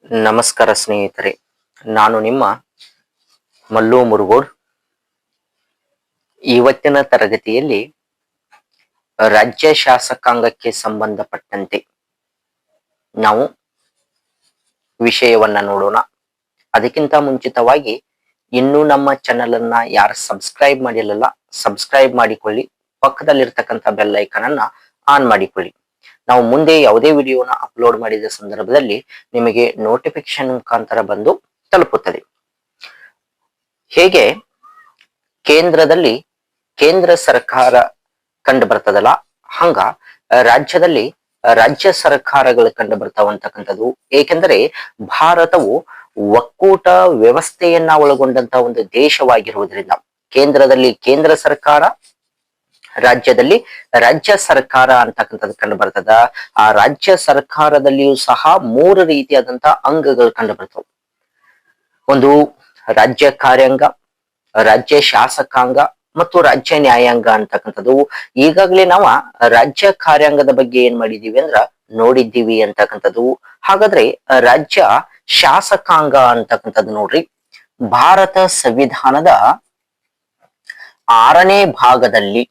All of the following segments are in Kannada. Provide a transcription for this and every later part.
ನಮಸ್ಕಾರ ಸ್ನೇಹಿತರೆ, ನಾನು ನಿಮ್ಮ ಮಲ್ಲು ಮುರುಗೋಡ್. ಇವತ್ತಿನ ತರಗತಿಯಲ್ಲಿ ರಾಜ್ಯ ಶಾಸಕಾಂಗಕ್ಕೆ ಸಂಬಂಧಪಟ್ಟಂತೆ ನಾವು ವಿಷಯವನ್ನ ನೋಡೋಣ. ಅದಕ್ಕಿಂತ ಮುಂಚಿತವಾಗಿ ಇನ್ನೂ ನಮ್ಮ ಚಾನೆಲ್ ಅನ್ನ ಯಾರು ಸಬ್ಸ್ಕ್ರೈಬ್ ಮಾಡಿಲ್ಲಲ್ಲ, ಸಬ್ಸ್ಕ್ರೈಬ್ ಮಾಡಿಕೊಳ್ಳಿ. ಪಕ್ಕದಲ್ಲಿರ್ತಕ್ಕಂಥ ಬೆಲ್ ಐಕನ್ ಅನ್ನ ಆನ್ ಮಾಡಿಕೊಳ್ಳಿ. ನಾವು ಮುಂದೆ ಯಾವುದೇ ವಿಡಿಯೋನ ಅಪ್ಲೋಡ್ ಮಾಡಿದ ಸಂದರ್ಭದಲ್ಲಿ ನಿಮಗೆ ನೋಟಿಫಿಕೇಶನ್ ಮುಖಾಂತರ ಬಂದು ತಲುಪುತ್ತದೆ. ಹೇಗೆ ಕೇಂದ್ರದಲ್ಲಿ ಕೇಂದ್ರ ಸರ್ಕಾರ ಕಂಡು ಬರ್ತದಲ್ಲ, ಹಂಗ ರಾಜ್ಯದಲ್ಲಿ ರಾಜ್ಯ ಸರ್ಕಾರಗಳು ಕಂಡು ಬರ್ತಾವಂತಕ್ಕಂಥದ್ದು. ಏಕೆಂದರೆ ಭಾರತವು ಒಕ್ಕೂಟ ವ್ಯವಸ್ಥೆಯನ್ನ ಒಳಗೊಂಡಂತ ಒಂದು ದೇಶವಾಗಿರುವುದರಿಂದ ಕೇಂದ್ರದಲ್ಲಿ ಕೇಂದ್ರ ಸರ್ಕಾರ, ರಾಜ್ಯದಲ್ಲಿ ರಾಜ್ಯ ಸರ್ಕಾರ ಅಂತಕ್ಕಂಥದ್ದು ಕಂಡು ಬರ್ತದ. ಆ ರಾಜ್ಯ ಸರ್ಕಾರದಲ್ಲಿಯೂ ಸಹ ಮೂರು ರೀತಿಯಾದಂತ ಅಂಗಗಳು ಕಂಡು ಬರ್ತವೆ. ಒಂದು ರಾಜ್ಯ ಕಾರ್ಯಾಂಗ, ರಾಜ್ಯ ಶಾಸಕಾಂಗ ಮತ್ತು ರಾಜ್ಯ ನ್ಯಾಯಾಂಗ ಅಂತಕ್ಕಂಥದ್ದು. ಈಗಾಗಲೇ ನಾವು ರಾಜ್ಯ ಕಾರ್ಯಾಂಗದ ಬಗ್ಗೆ ಏನ್ ಮಾಡಿದೀವಿ ಅಂದ್ರ ನೋಡಿದ್ದೀವಿ ಅಂತಕ್ಕಂಥದ್ದು. ಹಾಗಾದ್ರೆ ರಾಜ್ಯ ಶಾಸಕಾಂಗ ಅಂತಕ್ಕಂಥದ್ದು ನೋಡ್ರಿ, ಭಾರತ ಸಂವಿಧಾನದ 6ನೇ ಭಾಗದಲ್ಲಿ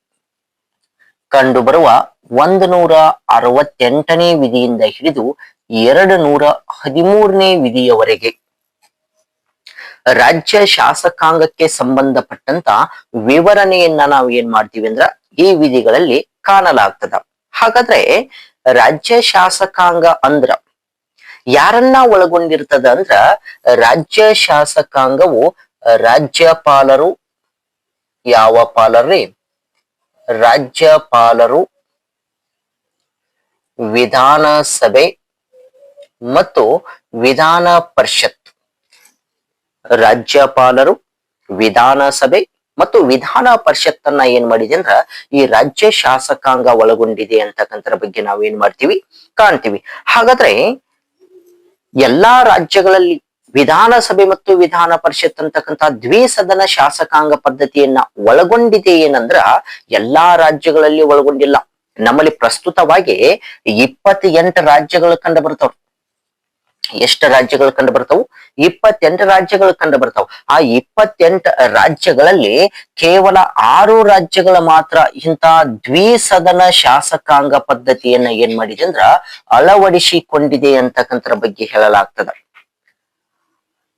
ಕಂಡುಬರುವ 168ನೇ ವಿಧಿಯಿಂದ ಹಿಡಿದು 213ನೇ ವಿಧಿಯವರೆಗೆ ರಾಜ್ಯ ಶಾಸಕಾಂಗಕ್ಕೆ ಸಂಬಂಧಪಟ್ಟಂತ ವಿವರಣೆಯನ್ನ ನಾವು ಏನ್ ಮಾಡ್ತೀವಿ ಅಂದ್ರ ಈ ವಿಧಿಗಳಲ್ಲಿ ಕಾಣಲಾಗ್ತದ. ಹಾಗಾದ್ರೆ ರಾಜ್ಯ ಶಾಸಕಾಂಗ ಅಂದ್ರ ಯಾರನ್ನ ಒಳಗೊಂಡಿರ್ತದ ಅಂದ್ರ, ರಾಜ್ಯ ಶಾಸಕಾಂಗವು ರಾಜ್ಯಪಾಲರು, ಯಾವ ಪಾಲರ್ರಿ? ರಾಜ್ಯಪಾಲರು, ವಿಧಾನಸಭೆ ಮತ್ತು ವಿಧಾನ ಪರಿಷತ್. ರಾಜ್ಯಪಾಲರು, ವಿಧಾನಸಭೆ ಮತ್ತು ವಿಧಾನ ಪರಿಷತ್ತನ್ನ ಏನ್ ಮಾಡಿದೆ ಅಂದ್ರ ಈ ರಾಜ್ಯ ಶಾಸಕಾಂಗ ಒಳಗೊಂಡಿದೆ ಅಂತಕ್ಕಂಥದ್ರ ಬಗ್ಗೆ ನಾವ್ ಏನ್ ಮಾಡ್ತೀವಿ, ಕಾಣ್ತೀವಿ. ಹಾಗಾದ್ರೆ ಎಲ್ಲಾ ರಾಜ್ಯಗಳಲ್ಲಿ ವಿಧಾನಸಭೆ ಮತ್ತು ವಿಧಾನ ಪರಿಷತ್ ಅಂತಕ್ಕಂಥ ದ್ವಿಸದನ ಶಾಸಕಾಂಗ ಪದ್ಧತಿಯನ್ನ ಒಳಗೊಂಡಿದೆ ಏನಂದ್ರ ಎಲ್ಲಾ ರಾಜ್ಯಗಳಲ್ಲಿ ಒಳಗೊಂಡಿಲ್ಲ. ನಮ್ಮಲ್ಲಿ ಪ್ರಸ್ತುತವಾಗಿ 28 ರಾಜ್ಯಗಳು ಕಂಡು ಬರ್ತಾವ. ಎಷ್ಟು ರಾಜ್ಯಗಳು ಕಂಡು ಬರ್ತಾವು? 28 ರಾಜ್ಯಗಳು ಕಂಡು ಬರ್ತಾವ. ಆ 28 ರಾಜ್ಯಗಳಲ್ಲಿ ಕೇವಲ 6 ರಾಜ್ಯಗಳ ಮಾತ್ರ ಇಂಥ ದ್ವಿಸದನ ಶಾಸಕಾಂಗ ಪದ್ಧತಿಯನ್ನ ಏನ್ ಮಾಡಿದೆ ಅಂದ್ರ ಅಳವಡಿಸಿಕೊಂಡಿದೆ ಅಂತಕ್ಕಂಥದ್ರ ಬಗ್ಗೆ ಹೇಳಲಾಗ್ತದ.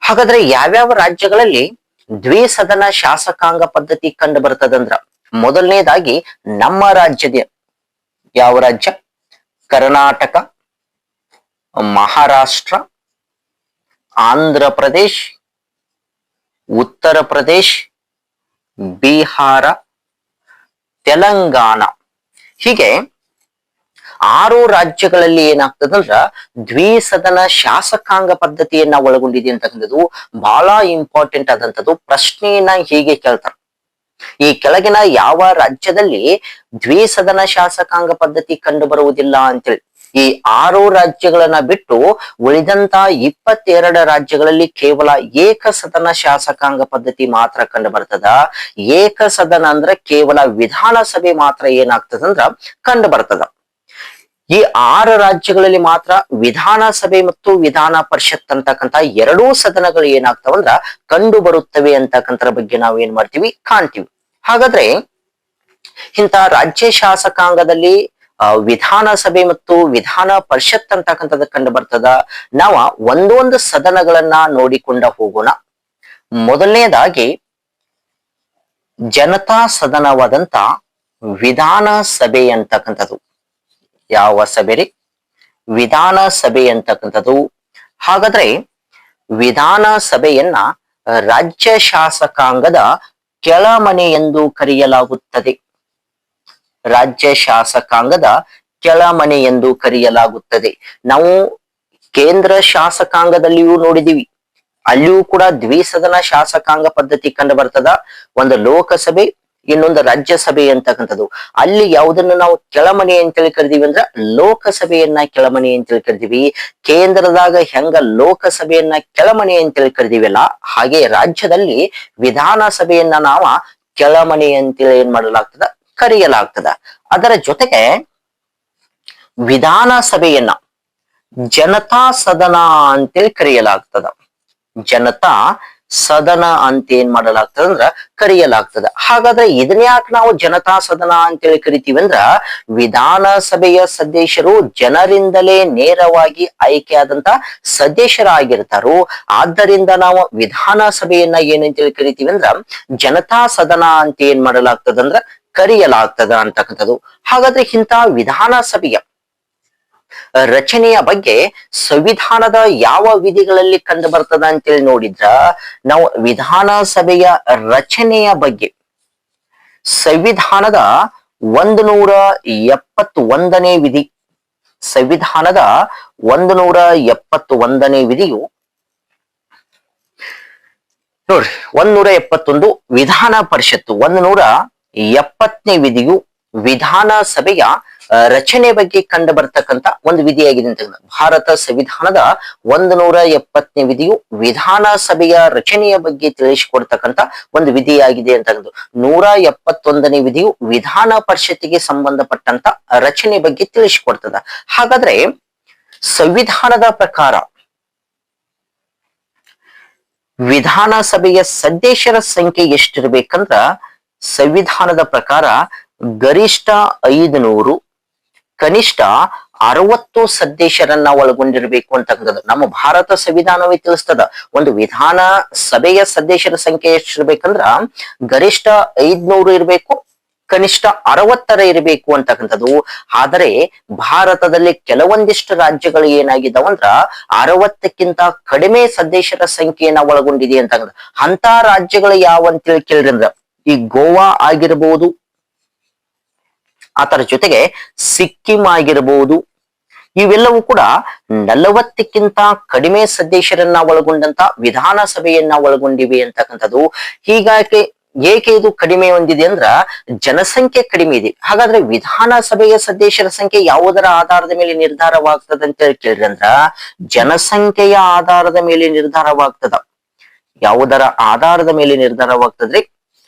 ಹಾಗಾದ್ರೆ ಯಾವ್ಯಾವ ರಾಜ್ಯಗಳಲ್ಲಿ ದ್ವಿಸದನ ಶಾಸಕಾಂಗ ಪದ್ಧತಿ ಕಂಡು ಬರ್ತದಂದ್ರ, ಮೊದಲನೇದಾಗಿ ನಮ್ಮ ರಾಜ್ಯದ ಯಾವ ರಾಜ್ಯ? ಕರ್ನಾಟಕ, ಮಹಾರಾಷ್ಟ್ರ, ಆಂಧ್ರ ಪ್ರದೇಶ್, ಉತ್ತರ ಪ್ರದೇಶ್, ಬಿಹಾರ, ತೆಲಂಗಾಣ. ಹೀಗೆ 6 ರಾಜ್ಯಗಳಲ್ಲಿ ಏನಾಗ್ತದಂದ್ರ ದ್ವಿಸದನ ಶಾಸಕಾಂಗ ಪದ್ಧತಿಯನ್ನ ಒಳಗೊಂಡಿದೆ ಅಂತಕ್ಕಂಥದ್ದು ಬಹಳ ಇಂಪಾರ್ಟೆಂಟ್ ಆದಂಥದ್ದು. ಪ್ರಶ್ನೆಯನ್ನ ಹೀಗೆ ಕೇಳ್ತಾರೆ, ಈ ಕೆಳಗಿನ ಯಾವ ರಾಜ್ಯದಲ್ಲಿ ದ್ವಿಸದನ ಶಾಸಕಾಂಗ ಪದ್ಧತಿ ಕಂಡು ಬರುವುದಿಲ್ಲ ಅಂತೇಳಿ. ಈ 6 ರಾಜ್ಯಗಳನ್ನ ಬಿಟ್ಟು ಉಳಿದಂತ 22 ರಾಜ್ಯಗಳಲ್ಲಿ ಕೇವಲ ಏಕಸದನ ಶಾಸಕಾಂಗ ಪದ್ಧತಿ ಮಾತ್ರ ಕಂಡು ಬರ್ತದ. ಏಕಸದನ ಅಂದ್ರೆ ಕೇವಲ ವಿಧಾನಸಭೆ ಮಾತ್ರ ಏನಾಗ್ತದಂದ್ರ ಕಂಡು ಬರ್ತದ. ಈ 6 ರಾಜ್ಯಗಳಲ್ಲಿ ಮಾತ್ರ ವಿಧಾನಸಭೆ ಮತ್ತು ವಿಧಾನ ಪರಿಷತ್ ಅಂತಕ್ಕಂಥ 2 ಸದನಗಳು ಏನಾಗ್ತಾವಂದ್ರ ಕಂಡು ಬರುತ್ತವೆ ಅಂತಕ್ಕಂಥರ ಬಗ್ಗೆ ನಾವು ಏನ್ ಮಾಡ್ತೀವಿ, ಕಾಣ್ತೀವಿ. ಹಾಗಾದ್ರೆ ಇಂಥ ರಾಜ್ಯ ಶಾಸಕಾಂಗದಲ್ಲಿ ವಿಧಾನಸಭೆ ಮತ್ತು ವಿಧಾನ ಪರಿಷತ್ ಅಂತಕ್ಕಂಥದ್ದು ಕಂಡು ಬರ್ತದ. ನಾವ ಒಂದೊಂದು ಸದನಗಳನ್ನ ನೋಡಿಕೊಂಡ ಹೋಗೋಣ. ಮೊದಲನೇದಾಗಿ ಜನತಾ ಸದನವಾದಂತ ವಿಧಾನಸಭೆ ಅಂತಕ್ಕಂಥದ್ದು. ಯಾವ ಸಭೆ ರೀ? ವಿಧಾನಸಭೆ ಅಂತಕ್ಕಂಥದ್ದು. ಹಾಗಾದ್ರೆ ವಿಧಾನಸಭೆಯನ್ನ ರಾಜ್ಯ ಶಾಸಕಾಂಗದ ಕೆಳಮನೆ ಎಂದು ಕರೆಯಲಾಗುತ್ತದೆ. ರಾಜ್ಯ ಶಾಸಕಾಂಗದ ಕೆಳಮನೆ ಎಂದು ಕರೆಯಲಾಗುತ್ತದೆ. ನಾವು ಕೇಂದ್ರ ಶಾಸಕಾಂಗದಲ್ಲಿಯೂ ನೋಡಿದೀವಿ, ಅಲ್ಲಿಯೂ ಕೂಡ ದ್ವಿಸದನ ಶಾಸಕಾಂಗ ಪದ್ಧತಿ ಕಂಡು ಬರ್ತದ. ಒಂದು ಲೋಕಸಭೆ, ಇನ್ನೊಂದು ರಾಜ್ಯಸಭೆ ಅಂತಕ್ಕಂಥದ್ದು. ಅಲ್ಲಿ ಯಾವುದನ್ನು ನಾವು ಕೆಳಮನೆ ಅಂತೇಳಿ ಕರಿದೀವಿ ಅಂದ್ರ ಲೋಕಸಭೆಯನ್ನ ಕೆಳಮನೆ ಅಂತೇಳಿ ಕರಿದೀವಿ. ಕೇಂದ್ರದಾಗ ಹೆಂಗ ಲೋಕಸಭೆಯನ್ನ ಕೆಳಮನೆ ಅಂತೇಳಿ ಕರಿದೀವಲ್ಲ, ಹಾಗೆ ರಾಜ್ಯದಲ್ಲಿ ವಿಧಾನಸಭೆಯನ್ನ ನಾವ ಕೆಳಮನೆ ಅಂತೇಳಿ ಏನ್ ಮಾಡಲಾಗ್ತದ, ಕರೆಯಲಾಗ್ತದ. ಅದರ ಜೊತೆಗೆ ವಿಧಾನಸಭೆಯನ್ನ ಜನತಾ ಸದನ ಅಂತೇಳಿ ಕರೆಯಲಾಗ್ತದ. ಜನತಾ ಸದನ ಅಂತ ಏನ್ ಮಾಡಲಾಗ್ತದ ಅಂದ್ರ ಕರೆಯಲಾಗ್ತದ. ಹಾಗಾದ್ರೆ ಇದನ್ನ ಯಾಕೆ ನಾವು ಜನತಾ ಸದನ ಅಂತೇಳಿ ಕರಿತೀವಿ ಅಂದ್ರ ವಿಧಾನಸಭೆಯ ಸದಸ್ಯರು ಜನರಿಂದಲೇ ನೇರವಾಗಿ ಆಯ್ಕೆಯಾದಂತ ಸದಸ್ಯರಾಗಿರ್ತಾರೋ, ಆದ್ದರಿಂದ ನಾವು ವಿಧಾನಸಭೆಯನ್ನ ಏನಂತೇಳಿ ಕರಿತೀವಿ ಅಂದ್ರ ಜನತಾ ಸದನ ಅಂತ ಏನ್ ಮಾಡಲಾಗ್ತದ ಅಂದ್ರ ಕರೆಯಲಾಗ್ತದ ಅಂತಕ್ಕಂಥದ್ದು. ಹಾಗಾದ್ರೆ ಇಂಥ ವಿಧಾನಸಭೆಯ ರಚನೆಯ ಬಗ್ಗೆ ಸಂವಿಧಾನದ ಯಾವ ವಿಧಿಗಳಲ್ಲಿ ಕಂಡು ಬರ್ತದ ಅಂತೇಳಿ ನೋಡಿದ್ರ, ನಾವು ವಿಧಾನಸಭೆಯ ರಚನೆಯ ಬಗ್ಗೆ ಸಂವಿಧಾನದ 171ನೇ ವಿಧಿ, ಸಂವಿಧಾನದ 171ನೇ ವಿಧಿಯು ನೋಡ್ರಿ 171 ವಿಧಾನ ಪರಿಷತ್ತು 170ನೇ ವಿಧಿಯು ವಿಧಾನಸಭೆಯ ರಚನೆ ಬಗ್ಗೆ ಕಂಡು ಬರ್ತಕ್ಕಂತ ಒಂದು ವಿಧಿಯಾಗಿದೆ ಅಂತ. ಭಾರತ ಸಂವಿಧಾನದ 170ನೇ ವಿಧಿಯು ವಿಧಾನಸಭೆಯ ರಚನೆಯ ಬಗ್ಗೆ ತಿಳಿಸಿಕೊಡ್ತಕ್ಕಂತ ಒಂದು ವಿಧಿಯಾಗಿದೆ ಅಂತ. 171ನೇ ವಿಧಿಯು ವಿಧಾನ ಪರಿಷತ್ತಿಗೆ ಸಂಬಂಧಪಟ್ಟಂತ ರಚನೆ ಬಗ್ಗೆ ತಿಳಿಸಿಕೊಡ್ತದ. ಹಾಗಾದ್ರೆ ಸಂವಿಧಾನದ ಪ್ರಕಾರ ವಿಧಾನಸಭೆಯ ಸದಸ್ಯರ ಸಂಖ್ಯೆ ಎಷ್ಟಿರ್ಬೇಕಂದ್ರ ಸಂವಿಧಾನದ ಪ್ರಕಾರ ಗರಿಷ್ಠ 500, ಕನಿಷ್ಠ 60 ಸದಸ್ಯರನ್ನ ಒಳಗೊಂಡಿರ್ಬೇಕು ಅಂತಕ್ಕಂಥದ್ದು ನಮ್ಮ ಭಾರತ ಸಂವಿಧಾನವೇ ತಿಳಿಸ್ತದ. ಒಂದು ವಿಧಾನ ಸಭೆಯ ಸದಸ್ಯರ ಸಂಖ್ಯೆ ಎಷ್ಟಿರ್ಬೇಕಂದ್ರ ಗರಿಷ್ಠ 500 ಇರಬೇಕು, ಕನಿಷ್ಠ 60 ಇರಬೇಕು ಅಂತಕ್ಕಂಥದ್ದು. ಆದರೆ ಭಾರತದಲ್ಲಿ ಕೆಲವೊಂದಿಷ್ಟು ರಾಜ್ಯಗಳು ಏನಾಗಿದ್ದಾವಂದ್ರ 60ಕ್ಕಿಂತ ಕಡಿಮೆ ಸದಸ್ಯರ ಸಂಖ್ಯೆಯನ್ನ ಒಳಗೊಂಡಿದೆ ಅಂತ. ಅಂತ ರಾಜ್ಯಗಳು ಯಾವ ಅಂತೇಳಿ ಕೇಳಿದ್ರ ಈ ಗೋವಾ ಆಗಿರ್ಬೋದು, ಅದರ ಜೊತೆಗೆ ಸಿಕ್ಕಿಂ ಆಗಿರ್ಬೋದು, ಇವೆಲ್ಲವೂ ಕೂಡ 40ಕ್ಕಿಂತ ಕಡಿಮೆ ಸದಸ್ಯರನ್ನ ಒಳಗೊಂಡಂತ ವಿಧಾನಸಭೆಯನ್ನ ಒಳಗೊಂಡಿವೆ ಅಂತಕ್ಕಂಥದ್ದು. ಹೀಗಾಗಿ ಏಕೆ ಇದು ಕಡಿಮೆ ಹೊಂದಿದೆ ಅಂದ್ರ ಜನಸಂಖ್ಯೆ ಕಡಿಮೆ ಇದೆ. ಹಾಗಾದ್ರೆ ವಿಧಾನಸಭೆಯ ಸದಸ್ಯರ ಸಂಖ್ಯೆ ಯಾವುದರ ಆಧಾರದ ಮೇಲೆ ನಿರ್ಧಾರವಾಗ್ತದ ಅಂತ ಕೇಳಿದ್ರೆ ಅಂದ್ರ ಜನಸಂಖ್ಯೆಯ ಆಧಾರದ ಮೇಲೆ ನಿರ್ಧಾರವಾಗ್ತದ. ಯಾವುದರ ಆಧಾರದ ಮೇಲೆ ನಿರ್ಧಾರವಾಗ್ತದ್ರಿ?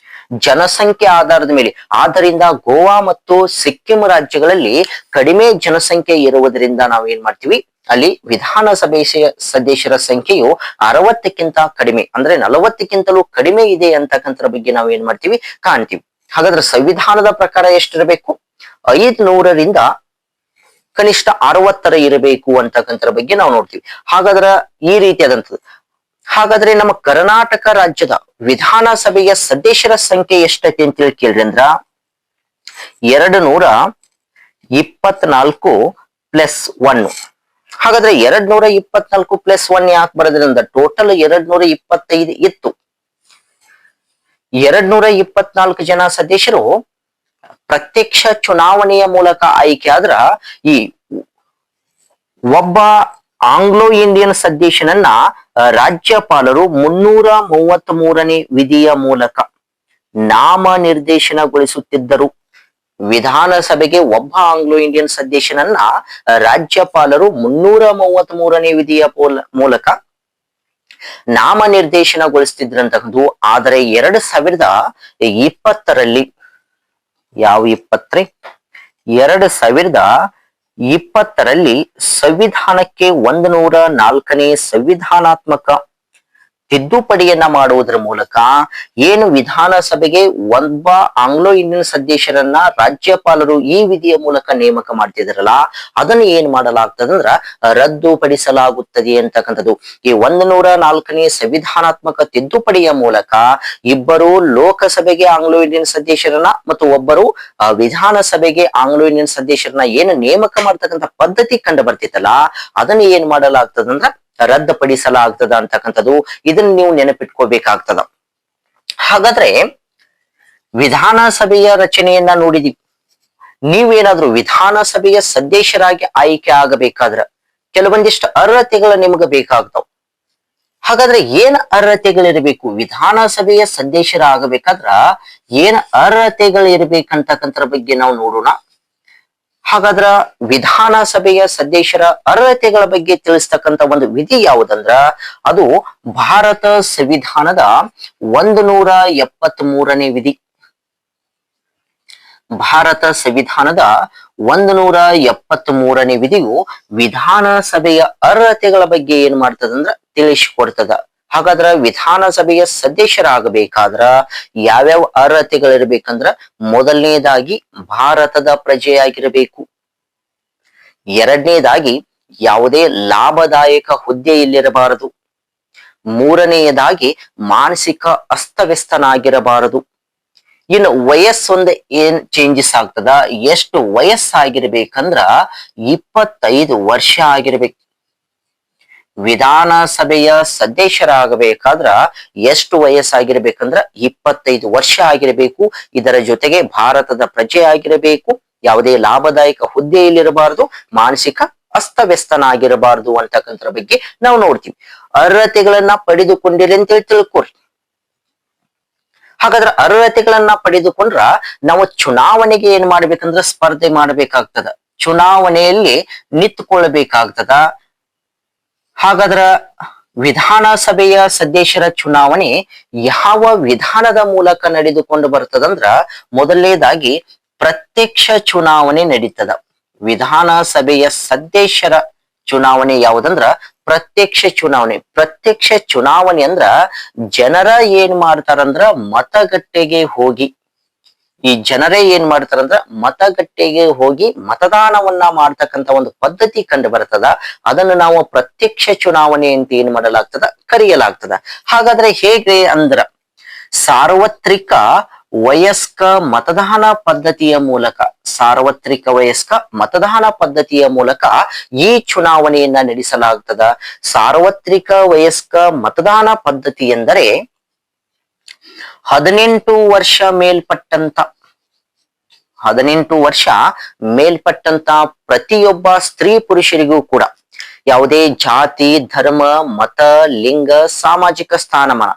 ಜನಸಂಖ್ಯೆ ಆಧಾರದ ಮೇಲೆ. ಆದ್ದರಿಂದ ಗೋವಾ ಮತ್ತು ಸಿಕ್ಕಿಂ ರಾಜ್ಯಗಳಲ್ಲಿ ಕಡಿಮೆ ಜನಸಂಖ್ಯೆ ಇರುವುದರಿಂದ ನಾವು ಏನ್ ಮಾಡ್ತೀವಿ, ಅಲ್ಲಿ ವಿಧಾನಸಭೆ ಸದಸ್ಯರ ಸಂಖ್ಯೆಯು 60ಕ್ಕಿಂತ ಕಡಿಮೆ ಅಂದ್ರೆ 40ಕ್ಕಿಂತಲೂ ಕಡಿಮೆ ಇದೆ ಅಂತಕ್ಕಂಥದ್ರ ಬಗ್ಗೆ ನಾವು ಏನ್ ಮಾಡ್ತೀವಿ ಕಾಣ್ತೀವಿ. ಹಾಗಾದ್ರೆ ಸಂವಿಧಾನದ ಪ್ರಕಾರ ಎಷ್ಟಿರಬೇಕು? 500ರಿಂದ ಕನಿಷ್ಠ 60 ಇರಬೇಕು ಅಂತಕ್ಕಂಥದ್ರ ಬಗ್ಗೆ ನಾವು ನೋಡ್ತೀವಿ. ಹಾಗಾದ್ರ ಈ ರೀತಿಯಾದಂಥದ್ದು. ಹಾಗಾದ್ರೆ ನಮ್ಮ ಕರ್ನಾಟಕ ರಾಜ್ಯದ ವಿಧಾನಸಭೆಯ ಸದಸ್ಯರ ಸಂಖ್ಯೆ ಎಷ್ಟೈತಿ ಅಂತೇಳಿ ಕೇಳ್ರಿ ಅಂದ್ರ 224 + 1. ಹಾಗಾದ್ರೆ 224 + 1 ಯಾಕೆ ಬರೋದ್ರಿ ಅಂದ್ರ ಟೋಟಲ್ 225 ಇತ್ತು. 224 ಜನ ಸದಸ್ಯರು ಪ್ರತ್ಯಕ್ಷ ಚುನಾವಣೆಯ ಮೂಲಕ ಆಯ್ಕೆ ಆದ್ರ ಈ ಒಬ್ಬ ಆಂಗ್ಲೋ ಇಂಡಿಯನ್ ಸದಸ್ಯನನ್ನ ರಾಜ್ಯಪಾಲರು 333ನೇ ವಿಧಿಯ ಮೂಲಕ ನಾಮ ನಿರ್ದೇಶನಗೊಳಿಸುತ್ತಿದ್ದರು. ವಿಧಾನಸಭೆಗೆ ಒಬ್ಬ ಆಂಗ್ಲೋ ಇಂಡಿಯನ್ ಸದಸ್ಯನನ್ನ ರಾಜ್ಯಪಾಲರು 333ನೇ ವಿಧಿಯ ಮೂಲಕ ನಾಮ ನಿರ್ದೇಶನಗೊಳಿಸ್ತಿದ್ರಂತಕ್ಕಂಥದ್ದು. ಆದರೆ 2020ರಲ್ಲಿ ಯಾವ 2020ರಲ್ಲಿ ಸಂವಿಧಾನಕ್ಕೆ 104ನೇ ಸಂವಿಧಾನಾತ್ಮಕ ತಿದ್ದುಪಡಿಯನ್ನ ಮಾಡುವುದರ ಮೂಲಕ ಏನು ವಿಧಾನಸಭೆಗೆ ಒಬ್ಬ ಆಂಗ್ಲೋ ಇಂಡಿಯನ್ ಸದಸ್ಯರನ್ನ ರಾಜ್ಯಪಾಲರು ಈ ವಿಧಿಯ ಮೂಲಕ ನೇಮಕ ಮಾಡ್ತಿದ್ರಲ್ಲ, ಅದನ್ನು ಏನ್ ಮಾಡಲಾಗ್ತದಂದ್ರ ರದ್ದುಪಡಿಸಲಾಗುತ್ತದೆ ಅಂತಕ್ಕಂಥದ್ದು. ಈ 104ನೇ ಸಂವಿಧಾನಾತ್ಮಕ ತಿದ್ದುಪಡಿಯ ಮೂಲಕ ಇಬ್ಬರು ಲೋಕಸಭೆಗೆ ಆಂಗ್ಲೋ ಇಂಡಿಯನ್ ಸದಸ್ಯರನ್ನ ಮತ್ತು ಒಬ್ಬರು ವಿಧಾನಸಭೆಗೆ ಆಂಗ್ಲೋ ಇಂಡಿಯನ್ ಸದಸ್ಯರನ್ನ ಏನು ನೇಮಕ ಮಾಡ್ತಕ್ಕಂಥ ಪದ್ಧತಿ ಕಂಡು ಬರ್ತಿತ್ತಲ್ಲ, ಅದನ್ನ ಏನ್ ಮಾಡಲಾಗ್ತದಂದ್ರ ರದ್ದುಪಡಿಸಲಾಗ್ತದ ಅಂತಕ್ಕಂಥದ್ದು. ಇದನ್ನ ನೀವು ನೆನಪಿಟ್ಕೋಬೇಕಾಗ್ತದ. ಹಾಗಾದ್ರೆ ವಿಧಾನಸಭೆಯ ರಚನೆಯನ್ನ ನೋಡಿದೀವಿ. ನೀವೇನಾದ್ರೂ ವಿಧಾನಸಭೆಯ ಸದಸ್ಯರಾಗಿ ಆಯ್ಕೆ ಆಗಬೇಕಾದ್ರ ಕೆಲವೊಂದಿಷ್ಟು ಅರ್ಹತೆಗಳು ನಿಮ್ಗೆ ಬೇಕಾಗ್ತಾವ. ಹಾಗಾದ್ರೆ ಏನ್ ಅರ್ಹತೆಗಳಿರ್ಬೇಕು? ವಿಧಾನಸಭೆಯ ಸದಸ್ಯರಾಗಬೇಕಾದ್ರ ಏನ್ ಅರ್ಹತೆಗಳಿರ್ಬೇಕಂತಕ್ಕಂಥದ್ರ ಬಗ್ಗೆ ನಾವು ನೋಡೋಣ. ಹಾಗಾದ್ರ ವಿಧಾನಸಭೆಯ ಸದಸ್ಯರ ಅರ್ಹತೆಗಳ ಬಗ್ಗೆ ತಿಳಿಸ್ತಕ್ಕಂಥ ಒಂದು ವಿಧಿ ಯಾವುದಂದ್ರ ಅದು ಭಾರತ ಸಂವಿಧಾನದ 173ನೇ ವಿಧಿ. ಭಾರತ ಸಂವಿಧಾನದ 173ನೇ ವಿಧಿಯು ವಿಧಾನಸಭೆಯ ಅರ್ಹತೆಗಳ ಬಗ್ಗೆ ಏನ್ ಮಾಡ್ತದಂದ್ರ ತಿಳಿಸಿಕೊಡ್ತದ. ಹಾಗಾದ್ರ ವಿಧಾನಸಭೆಯ ಸದಸ್ಯರಾಗಬೇಕಾದ್ರ ಯಾವ್ಯಾವ ಅರ್ಹತೆಗಳಿರ್ಬೇಕಂದ್ರ ಮೊದಲನೇದಾಗಿ ಭಾರತದ ಪ್ರಜೆಯಾಗಿರಬೇಕು. ಎರಡನೇದಾಗಿ ಯಾವುದೇ ಲಾಭದಾಯಕ ಹುದ್ದೆ ಇಲ್ಲಿರಬಾರದು. ಮೂರನೆಯದಾಗಿ ಮಾನಸಿಕ ಅಸ್ತವ್ಯಸ್ತನಾಗಿರಬಾರದು. ಇನ್ನು ವಯಸ್ಸೊಂದು ಏನ್ ಚೇಂಜಸ್ ಆಗ್ತದ, ಎಷ್ಟು ವಯಸ್ಸಾಗಿರ್ಬೇಕಂದ್ರ 25 ವರ್ಷ ಆಗಿರ್ಬೇಕು. ವಿಧಾನಸಭೆಯ ಸದಸ್ಯರಾಗಬೇಕಾದ್ರ ಎಷ್ಟು ವಯಸ್ಸಾಗಿರ್ಬೇಕಂದ್ರ 25 ವರ್ಷ ಆಗಿರಬೇಕು. ಇದರ ಜೊತೆಗೆ ಭಾರತದ ಪ್ರಜೆ ಆಗಿರಬೇಕು, ಯಾವುದೇ ಲಾಭದಾಯಕ ಹುದ್ದೆಯಲ್ಲಿರಬಾರದು, ಮಾನಸಿಕ ಅಸ್ತವ್ಯಸ್ತನಾಗಿರಬಾರದು ಅಂತಕ್ಕಂಥರ ಬಗ್ಗೆ ನಾವು ನೋಡ್ತೀವಿ. ಅರ್ಹತೆಗಳನ್ನ ಪಡೆದುಕೊಂಡಿರಿ ಅಂತೇಳಿ ತಿಳ್ಕೊರಿ. ಹಾಗಾದ್ರೆ ಅರ್ಹತೆಗಳನ್ನ ಪಡೆದುಕೊಂಡ್ರ ನಾವು ಚುನಾವಣೆಗೆ ಏನ್ ಮಾಡ್ಬೇಕಂದ್ರ ಸ್ಪರ್ಧೆ ಮಾಡ್ಬೇಕಾಗ್ತದ, ಚುನಾವಣೆಯಲ್ಲಿ ನಿಂತ್ಕೊಳ್ಬೇಕಾಗ್ತದ. ಹಾಗಾದ್ರ ವಿಧಾನಸಭೆಯ ಸದಸ್ಯರ ಚುನಾವಣೆ ಯಾವ ವಿಧಾನದ ಮೂಲಕ ನಡೆದುಕೊಂಡು ಬರ್ತದಂದ್ರ ಮೊದಲನೇದಾಗಿ ಪ್ರತ್ಯಕ್ಷ ಚುನಾವಣೆ ನಡೀತದ. ವಿಧಾನಸಭೆಯ ಸದಸ್ಯರ ಚುನಾವಣೆ ಯಾವುದಂದ್ರ ಪ್ರತ್ಯಕ್ಷ ಚುನಾವಣೆ. ಪ್ರತ್ಯಕ್ಷ ಚುನಾವಣೆ ಅಂದ್ರ ಜನರ ಏನ್ ಮಾಡ್ತಾರಂದ್ರ ಮತಗಟ್ಟೆಗೆ ಹೋಗಿ, ಈ ಜನರೇ ಏನ್ ಮಾಡ್ತಾರಂದ್ರ ಮತಗಟ್ಟೆಗೆ ಹೋಗಿ ಮತದಾನವನ್ನ ಮಾಡ್ತಕ್ಕಂತ ಒಂದು ಪದ್ಧತಿ ಕಂಡು ಬರ್ತದ. ಅದನ್ನು ನಾವು ಪ್ರತ್ಯಕ್ಷ ಚುನಾವಣೆ ಅಂತ ಏನ್ ಮಾಡಲಾಗ್ತದ ಕರೆಯಲಾಗ್ತದ. ಹಾಗಾದ್ರೆ ಹೇಗೆ ಅಂದ್ರ ಸಾರ್ವತ್ರಿಕ ವಯಸ್ಕ ಮತದಾನ ಪದ್ಧತಿಯ ಮೂಲಕ, ಸಾರ್ವತ್ರಿಕ ವಯಸ್ಕ ಮತದಾನ ಪದ್ಧತಿಯ ಮೂಲಕ ಈ ಚುನಾವಣೆಯನ್ನ ನಡೆಸಲಾಗ್ತದ. ಸಾರ್ವತ್ರಿಕ ವಯಸ್ಕ ಮತದಾನ ಪದ್ಧತಿ ಎಂದರೆ 18 ವರ್ಷ ಮೇಲ್ಪಟ್ಟಂತ 18 ವರ್ಷ ಮೇಲ್ಪಟ್ಟಂತ ಪ್ರತಿಯೊಬ್ಬ ಸ್ತ್ರೀ ಪುರುಷರಿಗೂ ಕೂಡ ಯಾವುದೇ ಜಾತಿ, ಧರ್ಮ, ಮತ, ಲಿಂಗ, ಸಾಮಾಜಿಕ ಸ್ಥಾನಮಾನ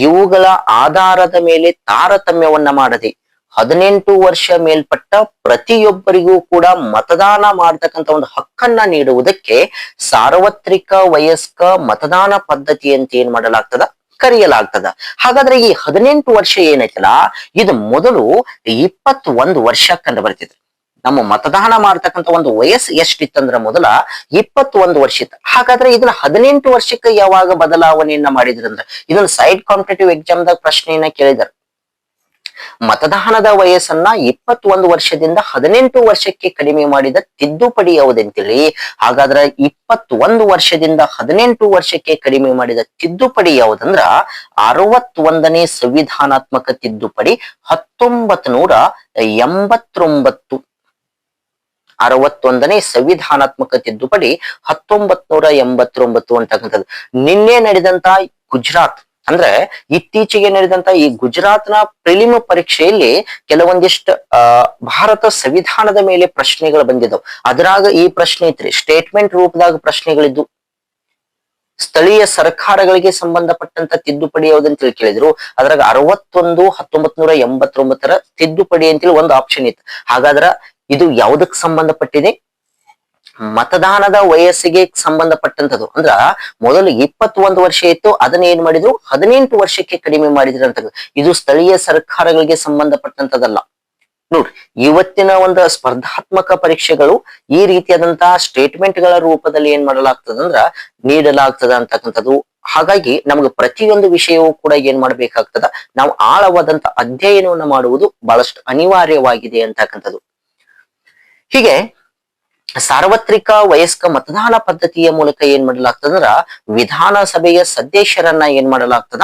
ಇವುಗಳ ಆಧಾರದ ಮೇಲೆ ತಾರತಮ್ಯವನ್ನ ಮಾಡದೆ 18 ವರ್ಷ ಮೇಲ್ಪಟ್ಟ ಪ್ರತಿಯೊಬ್ಬರಿಗೂ ಕೂಡ ಮತದಾನ ಮಾಡತಕ್ಕಂತ ಒಂದು ಹಕ್ಕನ್ನ ನೀಡುವುದಕ್ಕೆ ಸಾರ್ವತ್ರಿಕ ವಯಸ್ಕ ಮತದಾನ ಪದ್ಧತಿ ಅಂತ ಏನ್ ಮಾಡಲಾಗ್ತದ ಕರೆಯಲಾಗ್ತದ. ಹಾಗಾದ್ರೆ ಈ 18 ವರ್ಷ ಏನೈತಲ್ಲ ಇದು ಮೊದಲು 21 ವರ್ಷ ಕಂಡು ಬರ್ತಿದ್ರು. ನಮ್ಮ ಮತದಾನ ಮಾಡ್ತಕ್ಕಂಥ ಒಂದು ವಯಸ್ಸು ಎಷ್ಟಿತ್ತಂದ್ರ ಮೊದಲ 21 ವರ್ಷ ಇತ್ತು. ಹಾಗಾದ್ರೆ ಇದನ್ನ 18 ವರ್ಷಕ್ಕೆ ಯಾವಾಗ ಬದಲಾವಣೆಯನ್ನ ಮಾಡಿದ್ರಂದ್ರ ಇದನ್ನ ಸೈಡ್ ಕಾಂಪಿಟೇಟಿವ್ ಎಕ್ಸಾಮ್ದಾಗ ಪ್ರಶ್ನೆಯನ್ನ ಕೇಳಿದಾರೆ. ಮತದಾನದ ವಯಸ್ಸನ್ನ 21 ವರ್ಷದಿಂದ 18 ವರ್ಷಕ್ಕೆ ಕಡಿಮೆ ಮಾಡಿದ ತಿದ್ದುಪಡಿ ಯಾವುದಂತೇಳಿ. ಹಾಗಾದ್ರೆ 21 ವರ್ಷದಿಂದ 18 ವರ್ಷಕ್ಕೆ ಕಡಿಮೆ ಮಾಡಿದ ತಿದ್ದುಪಡಿ ಯಾವುದಂದ್ರ 61ನೇ ಸಂವಿಧಾನಾತ್ಮಕ ತಿದ್ದುಪಡಿ 1989. 61ನೇ ಸಂವಿಧಾನಾತ್ಮಕ ತಿದ್ದುಪಡಿ 1989 ಅಂತಕ್ಕಂಥದ್ದು. ನಿನ್ನೆ ನಡೆದಂತ ಗುಜರಾತ್ ಅಂದ್ರೆ ಇತ್ತೀಚೆಗೆ ನಡೆದಂತ ಈ ಗುಜರಾತ್ನ ಪ್ರಿಲಿಮ್ ಪರೀಕ್ಷೆಯಲ್ಲಿ ಕೆಲವೊಂದಿಷ್ಟು ಭಾರತ ಸಂವಿಧಾನದ ಮೇಲೆ ಪ್ರಶ್ನೆಗಳು ಬಂದಿದ್ದವು. ಅದ್ರಾಗ ಈ ಪ್ರಶ್ನೆ ಐತ್ರಿ, ಸ್ಟೇಟ್ಮೆಂಟ್ ರೂಪದಾಗ ಪ್ರಶ್ನೆಗಳಿದ್ದು. ಸ್ಥಳೀಯ ಸರ್ಕಾರಗಳಿಗೆ ಸಂಬಂಧಪಟ್ಟಂತ ತಿದ್ದುಪಡಿ ಯಾವುದಂತ ಕೇಳಿದ್ರು. ಅದ್ರಾಗ 61 1989 ತಿದ್ದುಪಡಿ ಅಂತೇಳಿ ಒಂದು ಆಪ್ಷನ್ ಇತ್ತು. ಹಾಗಾದ್ರ ಇದು ಯಾವುದಕ್ಕೆ ಸಂಬಂಧಪಟ್ಟಿದೆ? ಮತದಾನದ ವಯಸ್ಸಿಗೆ ಸಂಬಂಧಪಟ್ಟಂತದ್ದು. ಅಂದ್ರ ಮೊದಲು 21 ವರ್ಷ ಇತ್ತು, ಅದನ್ನ ಏನ್ ಮಾಡಿದ್ರು 18 ವರ್ಷಕ್ಕೆ ಕಡಿಮೆ ಮಾಡಿದ್ರು ಅಂತ. ಇದು ಸ್ಥಳೀಯ ಸರ್ಕಾರಗಳಿಗೆ ಸಂಬಂಧಪಟ್ಟಂತದಲ್ಲ. ನೋಡ್ರಿ, ಇವತ್ತಿನ ಒಂದು ಸ್ಪರ್ಧಾತ್ಮಕ ಪರೀಕ್ಷೆಗಳು ಈ ರೀತಿಯಾದಂತಹ ಸ್ಟೇಟ್ಮೆಂಟ್ ಗಳ ರೂಪದಲ್ಲಿ ಏನ್ ಮಾಡಲಾಗ್ತದಂದ್ರ ನೀಡಲಾಗ್ತದ ಅಂತಕ್ಕಂಥದ್ದು. ಹಾಗಾಗಿ ನಮ್ಗೆ ಪ್ರತಿಯೊಂದು ವಿಷಯವೂ ಕೂಡ ಏನ್ ಮಾಡ್ಬೇಕಾಗ್ತದ, ನಾವು ಆಳವಾದಂತ ಅಧ್ಯಯನವನ್ನು ಮಾಡುವುದು ಬಹಳಷ್ಟು ಅನಿವಾರ್ಯವಾಗಿದೆ ಅಂತಕ್ಕಂಥದ್ದು. ಹೀಗೆ ಸಾರ್ವತ್ರಿಕ ವಯಸ್ಕ ಮತದಾನ ಪದ್ಧತಿಯ ಮೂಲಕ ಏನ್ ಮಾಡಲಾಗ್ತದಂದ್ರ ವಿಧಾನಸಭೆಯ ಸದಸ್ಯರನ್ನ ಏನ್ ಮಾಡಲಾಗ್ತದ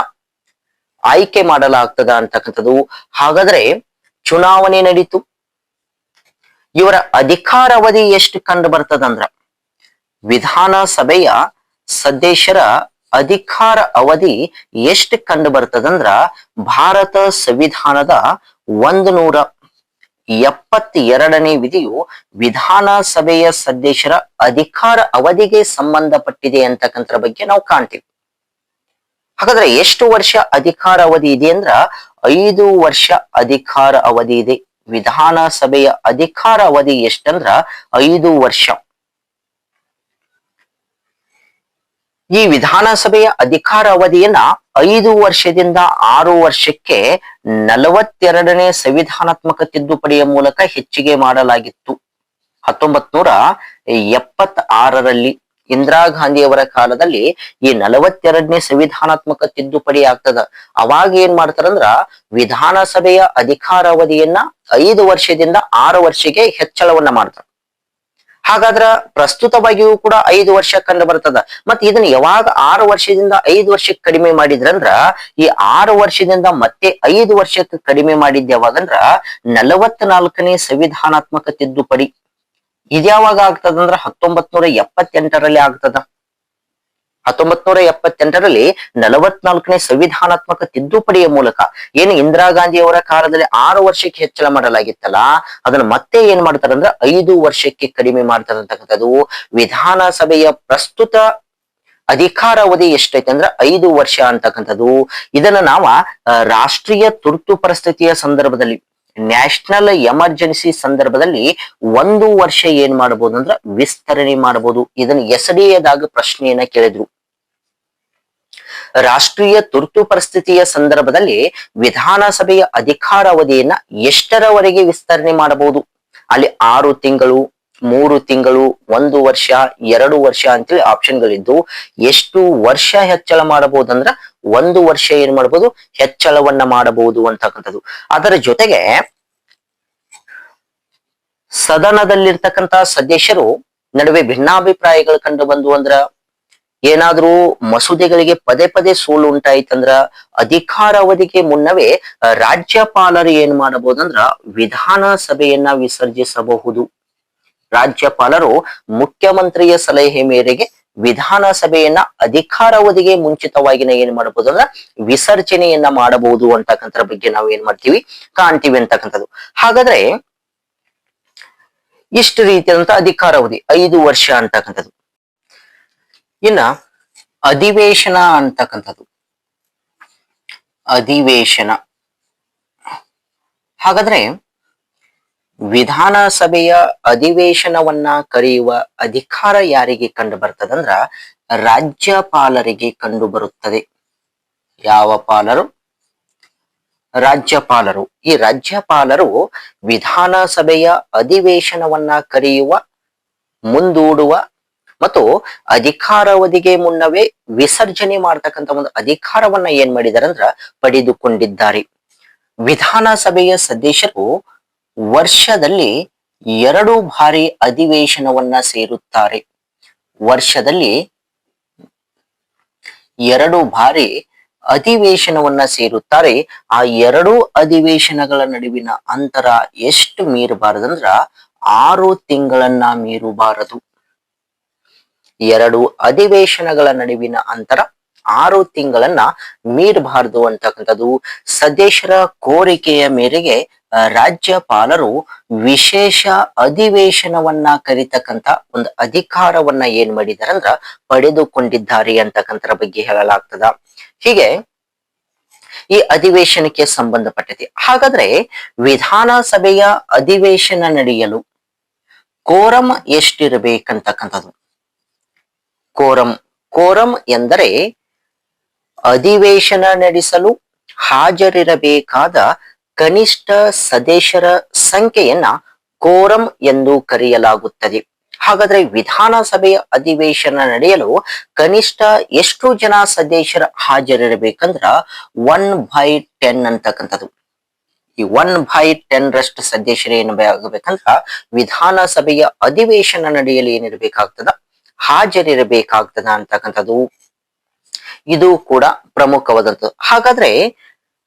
ಆಯ್ಕೆ ಮಾಡಲಾಗ್ತದ ಅಂತಕ್ಕಂಥದ್ದು. ಹಾಗಾದ್ರೆ ಚುನಾವಣೆ ನಡೀತು, ಇವರ ಅಧಿಕಾರ ಅವಧಿ ಎಷ್ಟು ಕಂಡು ಬರ್ತದಂದ್ರ ವಿಧಾನಸಭೆಯ ಸದಸ್ಯರ ಅಧಿಕಾರ ಅವಧಿ ಎಷ್ಟು ಕಂಡು ಬರ್ತದಂದ್ರ ಭಾರತ ಸಂವಿಧಾನದ 172ನೇ ವಿಧಿಯು ವಿಧಾನಸಭೆಯ ಸದಸ್ಯರ ಅಧಿಕಾರ ಅವಧಿಗೆ ಸಂಬಂಧಪಟ್ಟಿದೆ ಅಂತಕ್ಕಂಥರ ಬಗ್ಗೆ ನಾವು ಕಾಣ್ತೀವಿ. ಹಾಗಾದ್ರೆ ಎಷ್ಟು ವರ್ಷ ಅಧಿಕಾರ ಅವಧಿ ಇದೆ ಅಂದ್ರ 5 ವರ್ಷ ಅಧಿಕಾರ ಅವಧಿ ಇದೆ. ವಿಧಾನಸಭೆಯ ಅಧಿಕಾರ ಅವಧಿ ಎಷ್ಟಂದ್ರ 5 ವರ್ಷ. ಈ ವಿಧಾನಸಭೆಯ ಅಧಿಕಾರ ಅವಧಿಯನ್ನ 5 ವರ್ಷದಿಂದ 6 ವರ್ಷಕ್ಕೆ 42ನೇ ಸಂವಿಧಾನಾತ್ಮಕ ತಿದ್ದುಪಡಿಯ ಮೂಲಕ ಹೆಚ್ಚಿಗೆ ಮಾಡಲಾಗಿತ್ತು. 1976ರಲ್ಲಿ ಇಂದಿರಾ ಗಾಂಧಿಯವರ ಕಾಲದಲ್ಲಿ ಈ 42ನೇ ಸಂವಿಧಾನಾತ್ಮಕ ತಿದ್ದುಪಡಿ ಆಗ್ತದ. ಅವಾಗ ಏನ್ ಮಾಡ್ತಾರಂದ್ರ ವಿಧಾನಸಭೆಯ ಅಧಿಕಾರಾವಧಿಯನ್ನ 5 ವರ್ಷದಿಂದ 6 ವರ್ಷಕ್ಕೆ ಹೆಚ್ಚಳವನ್ನ ಮಾಡ್ತಾರ. ಹಾಗಾದ್ರ ಪ್ರಸ್ತುತವಾಗಿಯೂ ಕೂಡ 5 ವರ್ಷ ಕಂಡು ಬರ್ತದ. ಮತ್ ಇದನ್ನ ಯಾವಾಗ 6 ವರ್ಷದಿಂದ 5 ವರ್ಷಕ್ಕೆ ಕಡಿಮೆ ಮಾಡಿದ್ರಂದ್ರ ಈ 6 ವರ್ಷದಿಂದ ಮತ್ತೆ 5 ವರ್ಷಕ್ಕೆ ಕಡಿಮೆ ಮಾಡಿದ್ದ ಯಾವಾಗಂದ್ರ 44ನೇ ಸಂವಿಧಾನಾತ್ಮಕ ತಿದ್ದುಪಡಿ. ಇದ್ಯಾವಾಗ ಆಗ್ತದಂದ್ರ 1978ರಲ್ಲಿ ಆಗ್ತದ. 1978ರಲ್ಲಿ 44ನೇ ಸಂವಿಧಾನಾತ್ಮಕ ತಿದ್ದುಪಡಿಯ ಮೂಲಕ ಏನು ಇಂದಿರಾ ಗಾಂಧಿ ಅವರ ಕಾಲದಲ್ಲಿ 6 ವರ್ಷಕ್ಕೆ ಹೆಚ್ಚಳ ಮಾಡಲಾಗಿತ್ತಲ್ಲ, ಅದನ್ನ ಮತ್ತೆ ಏನ್ ಮಾಡ್ತಾರಂದ್ರ 5 ವರ್ಷಕ್ಕೆ ಕಡಿಮೆ ಮಾಡ್ತಾರಂತಕ್ಕಂಥದ್ದು. ವಿಧಾನಸಭೆಯ ಪ್ರಸ್ತುತ ಅಧಿಕಾರಾವಧಿ ಎಷ್ಟೈತೆ ಅಂದ್ರ 5 ವರ್ಷ ಅಂತಕ್ಕಂಥದ್ದು. ಇದನ್ನ ನಾವ ರಾಷ್ಟ್ರೀಯ ತುರ್ತು ಪರಿಸ್ಥಿತಿಯ ಸಂದರ್ಭದಲ್ಲಿ, ನ್ಯಾಷನಲ್ ಎಮರ್ಜೆನ್ಸಿ ಸಂದರ್ಭದಲ್ಲಿ 1 ವರ್ಷ ಏನ್ ಮಾಡಬಹುದು ಅಂದ್ರ ವಿಸ್ತರಣೆ ಮಾಡಬಹುದು. ಇದನ್ನ ಎಸಡಿಯದಾಗ ಪ್ರಶ್ನೆಯನ್ನ ಕೇಳಿದ್ರು. ರಾಷ್ಟ್ರೀಯ ತುರ್ತು ಪರಿಸ್ಥಿತಿಯ ಸಂದರ್ಭದಲ್ಲಿ ವಿಧಾನಸಭೆಯ ಅಧಿಕಾರಾವಧಿಯನ್ನ ಎಷ್ಟರವರೆಗೆ ವಿಸ್ತರಣೆ ಮಾಡಬಹುದು? ಅಲ್ಲಿ 6 ತಿಂಗಳು, 3 ತಿಂಗಳು, 1 ವರ್ಷ, 2 ವರ್ಷ ಅಂತೇಳಿ ಆಪ್ಷನ್ಗಳಿದ್ದು, ಎಷ್ಟು ವರ್ಷ ಹೆಚ್ಚಳ ಮಾಡಬಹುದಂದ್ರ 1 ವರ್ಷ ಏನ್ ಮಾಡಬಹುದು ಹೆಚ್ಚಳವನ್ನ ಮಾಡಬಹುದು ಅಂತಕ್ಕಂಥದ್ದು. ಅದರ ಜೊತೆಗೆ ಸದನದಲ್ಲಿರ್ತಕ್ಕಂಥ ಸದಸ್ಯರು ನಡುವೆ ಭಿನ್ನಾಭಿಪ್ರಾಯಗಳು ಕಂಡು ಬಂದು ಅಂದ್ರ, ಏನಾದ್ರೂ ಮಸೂದೆಗಳಿಗೆ ಪದೇ ಪದೇ ಸೋಲು ಉಂಟಾಯ್ತಂದ್ರ ಅಧಿಕಾರಾವಧಿಗೆ ಮುನ್ನವೇ ರಾಜ್ಯಪಾಲರು ಏನ್ ಮಾಡಬಹುದಂದ್ರ ವಿಧಾನಸಭೆಯನ್ನ ವಿಸರ್ಜಿಸಬಹುದು. ರಾಜ್ಯಪಾಲರು ಮುಖ್ಯಮಂತ್ರಿಯ ಸಲಹೆ ಮೇರೆಗೆ ವಿಧಾನಸಭೆಯನ್ನ ಅಧಿಕಾರಾವಧಿಗೆ ಮುಂಚಿತವಾಗಿನ ಏನ್ ಮಾಡಬಹುದು ಅಂದ್ರ ವಿಸರ್ಜನೆಯನ್ನ ಮಾಡಬಹುದು ಅಂತಕ್ಕಂಥದ್ರ ಬಗ್ಗೆ ನಾವು ಏನ್ ಮಾಡ್ತೀವಿ ಕಾಣ್ತೀವಿ ಅಂತಕ್ಕಂಥದ್ದು. ಹಾಗಾದ್ರೆ ಇಷ್ಟು ರೀತಿಯಾದಂತ ಅಧಿಕಾರಾವಧಿ 5 ವರ್ಷ ಅಂತಕ್ಕಂಥದ್ದು. ಇನ್ನ ಅಧಿವೇಶನ ಅಂತಕ್ಕಂಥದ್ದು. ಅಧಿವೇಶನ ಹಾಗಾದ್ರೆ ವಿಧಾನಸಭೆಯ ಅಧಿವೇಶನವನ್ನ ಕರೆಯುವ ಅಧಿಕಾರ ಯಾರಿಗೆ ಕಂಡು ಬರ್ತದಂದ್ರ ರಾಜ್ಯಪಾಲರಿಗೆ ಕಂಡು ಬರುತ್ತದೆ. ಯಾವ ಪಾಲರು? ರಾಜ್ಯಪಾಲರು. ಈ ರಾಜ್ಯಪಾಲರು ವಿಧಾನಸಭೆಯ ಅಧಿವೇಶನವನ್ನ ಕರೆಯುವ, ಮುಂದೂಡುವ ಮತ್ತು ಅಧಿಕಾರಾವಧಿಗೆ ಮುನ್ನವೇ ವಿಸರ್ಜನೆ ಮಾಡ್ತಕ್ಕಂಥ ಒಂದು ಅಧಿಕಾರವನ್ನ ಏನ್ ಮಾಡಿದಾರೆ ಅಂದ್ರ ಪಡೆದುಕೊಂಡಿದ್ದಾರೆ. ವಿಧಾನಸಭೆಯ ಸದಸ್ಯರು ವರ್ಷದಲ್ಲಿ 2 ಬಾರಿ ಅಧಿವೇಶನವನ್ನ ಸೇರುತ್ತಾರೆ. ವರ್ಷದಲ್ಲಿ 2 ಬಾರಿ ಅಧಿವೇಶನವನ್ನ ಸೇರುತ್ತಾರೆ. ಆ 2 ಅಧಿವೇಶನಗಳ ನಡುವಿನ ಅಂತರ ಎಷ್ಟು ಮೀರಬಾರದಂದ್ರ 6 ತಿಂಗಳನ್ನ ಮೀರಬಾರದು. 2 ಅಧಿವೇಶನಗಳ ನಡುವಿನ ಅಂತರ 6 ತಿಂಗಳನ್ನ ಮೀರಬಾರದು ಅಂತಕ್ಕಂಥದ್ದು. ಸದಸ್ಯರ ಕೋರಿಕೆಯ ಮೇರೆಗೆ ರಾಜ್ಯಪಾಲರು ವಿಶೇಷ ಅಧಿವೇಶನವನ್ನ ಕರಿತಕ್ಕಂತ ಒಂದು ಅಧಿಕಾರವನ್ನ ಏನ್ ಮಾಡಿದಾರೆ ಅಂದ್ರ ಪಡೆದುಕೊಂಡಿದ್ದಾರೆ ಅಂತಕ್ಕಂಥರ ಬಗ್ಗೆ ಹೇಳಲಾಗ್ತದ. ಹೀಗೆ ಈ ಅಧಿವೇಶನಕ್ಕೆ ಸಂಬಂಧಪಟ್ಟತೆ. ಹಾಗಾದ್ರೆ ವಿಧಾನಸಭೆಯ ಅಧಿವೇಶನ ನಡೆಯಲು ಕೋರಂ ಎಷ್ಟಿರಬೇಕಂತಕ್ಕಂಥದ್ದು. ಕೋರಂ ಎಂದರೆ ಅಧಿವೇಶನ ನಡೆಸಲು ಹಾಜರಿರಬೇಕಾದ ಕನಿಷ್ಠ ಸದಸ್ಯರ ಸಂಖ್ಯೆಯನ್ನ ಕೋರಂ ಎಂದು ಕರೆಯಲಾಗುತ್ತದೆ. ಹಾಗಾದ್ರೆ ವಿಧಾನಸಭೆಯ ಅಧಿವೇಶನ ನಡೆಯಲು ಕನಿಷ್ಠ ಎಷ್ಟು ಜನ ಸದಸ್ಯರ ಹಾಜರಿರಬೇಕಂದ್ರ 1/10 ಅಂತಕ್ಕಂಥದ್ದು. ಈ 1/10 ರಷ್ಟು ಸದಸ್ಯರು ಏನಾಗಬೇಕಂದ್ರ ವಿಧಾನಸಭೆಯ ಅಧಿವೇಶನ ನಡೆಯಲು ಏನಿರಬೇಕಾಗ್ತದ ಹಾಜರಿರಬೇಕಾಗ್ತದ ಅಂತಕ್ಕಂಥದ್ದು. ಇದು ಕೂಡ ಪ್ರಮುಖವಾದಂಥದ್ದು. ಹಾಗಾದ್ರೆ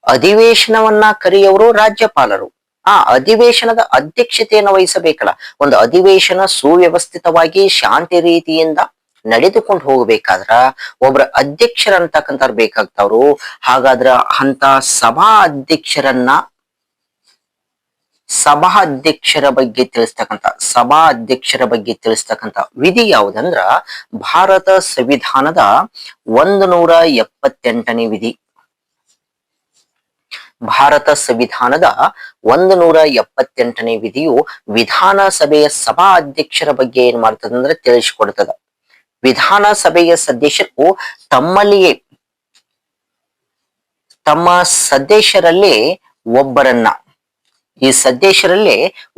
ಅಧಿವೇಶನವನ್ನ ಕರೆಯುವವರು ರಾಜ್ಯಪಾಲರು. ಆ ಅಧಿವೇಶನದ ಅಧ್ಯಕ್ಷತೆಯನ್ನು ವಹಿಸಬೇಕಲ್ಲ. ಒಂದು ಅಧಿವೇಶನ ಸುವ್ಯವಸ್ಥಿತವಾಗಿ ಶಾಂತಿ ರೀತಿಯಿಂದ ನಡೆದುಕೊಂಡು ಹೋಗಬೇಕಾದ್ರ ಒಬ್ರ ಅಧ್ಯಕ್ಷರಂತಕ್ಕಂಥವ್ರು ಬೇಕಾಗ್ತಾವ್ರು. ಹಾಗಾದ್ರ ಅಂತ ಸಭಾಧ್ಯಕ್ಷರ ಬಗ್ಗೆ ತಿಳಿಸ್ತಕ್ಕಂಥ ವಿಧಿ ಯಾವುದಂದ್ರ ಭಾರತ ಸಂವಿಧಾನದ 178ನೇ ವಿಧಿ. ಭಾರತ ಸಂವಿಧಾನದ 178ನೇ ವಿಧಿಯು ವಿಧಾನಸಭೆಯ ಸಭಾ ಅಧ್ಯಕ್ಷರ ಬಗ್ಗೆ ಏನ್ ಮಾಡ್ತದ ಅಂದ್ರೆ ತಿಳಿಸಿಕೊಡ್ತದ. ವಿಧಾನಸಭೆಯ ಸದಸ್ಯರು ತಮ್ಮಲ್ಲಿಯೇ ತಮ್ಮ ಸದಸ್ಯರಲ್ಲಿ ಒಬ್ಬರನ್ನ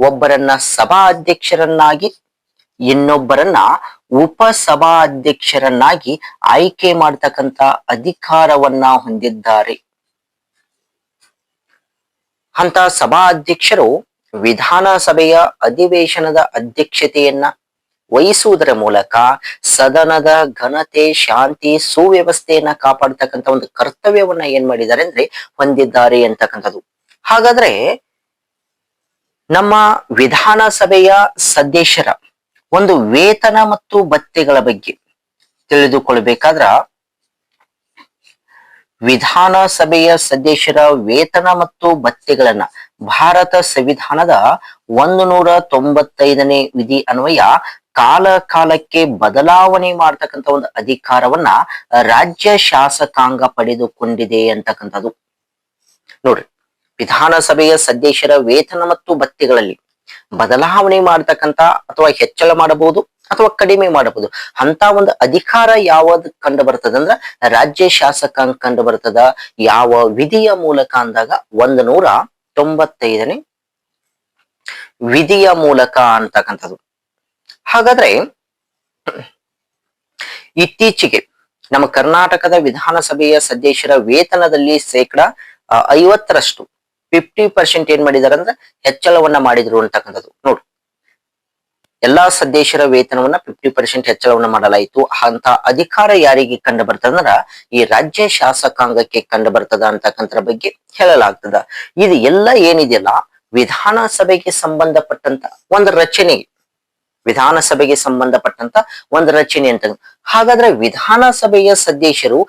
ಒಬ್ಬರನ್ನ ಸಭಾ ಅಧ್ಯಕ್ಷರನ್ನಾಗಿ ಇನ್ನೊಬ್ಬರನ್ನ ಉಪಸಭಾಧ್ಯಕ್ಷರನ್ನಾಗಿ ಆಯ್ಕೆ ಮಾಡತಕ್ಕಂತ ಅಧಿಕಾರವನ್ನ ಹೊಂದಿದ್ದಾರೆ. ಅಂತ ಸಭಾ ಅಧ್ಯಕ್ಷರು ವಿಧಾನಸಭೆಯ ಅಧಿವೇಶನದ ಅಧ್ಯಕ್ಷತೆಯನ್ನ ವಹಿಸುವುದರ ಮೂಲಕ ಸದನದ ಘನತೆ, ಶಾಂತಿ, ಸುವ್ಯವಸ್ಥೆಯನ್ನ ಕಾಪಾಡತಕ್ಕಂತ ಒಂದು ಕರ್ತವ್ಯವನ್ನ ಏನ್ ಮಾಡಿದ್ದಾರೆ ಅಂದ್ರೆ ಹೊಂದಿದ್ದಾರೆ ಅಂತಕ್ಕಂಥದ್ದು. ಹಾಗಾದ್ರೆ ನಮ್ಮ ವಿಧಾನಸಭೆಯ ಸದಸ್ಯರ ಒಂದು ವೇತನ ಮತ್ತು ಭತ್ಯೆಗಳ ಬಗ್ಗೆ ತಿಳಿದುಕೊಳ್ಬೇಕಾದ್ರ ವಿಧಾನಸಭೆಯ ಸದಸ್ಯರ ವೇತನ ಮತ್ತು ಭತ್ಯೆಗಳನ್ನ ಭಾರತ ಸಂವಿಧಾನದ 195ನೇ ವಿಧಿ ಅನ್ವಯ ಕಾಲ ಕಾಲಕ್ಕೆ ಬದಲಾವಣೆ ಮಾಡತಕ್ಕಂತ ಒಂದು ಅಧಿಕಾರವನ್ನ ರಾಜ್ಯ ಶಾಸಕಾಂಗ ಪಡೆದುಕೊಂಡಿದೆ ಅಂತಕ್ಕಂಥದ್ದು. ನೋಡ್ರಿ, ವಿಧಾನಸಭೆಯ ಸದಸ್ಯರ ವೇತನ ಮತ್ತು ಭತ್ಯೆಗಳಲ್ಲಿ ಬದಲಾವಣೆ ಮಾಡತಕ್ಕಂತ ಅಥವಾ ಹೆಚ್ಚಳ ಮಾಡಬಹುದು ಅಥವಾ ಕಡಿಮೆ ಮಾಡಬಹುದು ಅಂತ ಒಂದು ಅಧಿಕಾರ ಯಾವ್ದು ಕಂಡು ಬರ್ತದ ಅಂದ್ರ ರಾಜ್ಯ ಶಾಸಕಾಂಗ ಕಂಡು ಬರ್ತದ. ಯಾವ ವಿಧಿಯ ಮೂಲಕ ಅಂದಾಗ 195ನೇ ವಿಧಿಯ ಮೂಲಕ ಅಂತಕ್ಕಂಥದ್ದು. ಹಾಗಾದ್ರೆ ಇತ್ತೀಚೆಗೆ ನಮ್ಮ ಕರ್ನಾಟಕದ ವಿಧಾನಸಭೆಯ ಸದಸ್ಯರ ವೇತನದಲ್ಲಿ 50% 50% ಏನ್ ಮಾಡಿದಾರೆ ಅಂದ್ರೆ ಹೆಚ್ಚಳವನ್ನ ಮಾಡಿದ್ರು ಅಂತಕ್ಕಂಥದ್ದು. ನೋಡು, ಎಲ್ಲಾ ಸದಸ್ಯರ ವೇತನವನ್ನ 50% ಹೆಚ್ಚಳವನ್ನ ಮಾಡಲಾಯಿತು. ಅಂತ ಅಧಿಕಾರ ಯಾರಿಗೆ ಕಂಡು ಬರ್ತದಂದ್ರ ಈ ರಾಜ್ಯ ಶಾಸಕಾಂಗಕ್ಕೆ ಕಂಡು ಬರ್ತದ ಅಂತಕ್ಕಂಥದ್ರ ಬಗ್ಗೆ ಹೇಳಲಾಗ್ತದ. ಇದು ಎಲ್ಲ ಏನಿದೆಯಲ್ಲ ವಿಧಾನಸಭೆಗೆ ಸಂಬಂಧಪಟ್ಟಂತ ಒಂದು ರಚನೆ, ಅಂತ. ಹಾಗಾದ್ರೆ ವಿಧಾನಸಭೆಯ ಸದಸ್ಯರು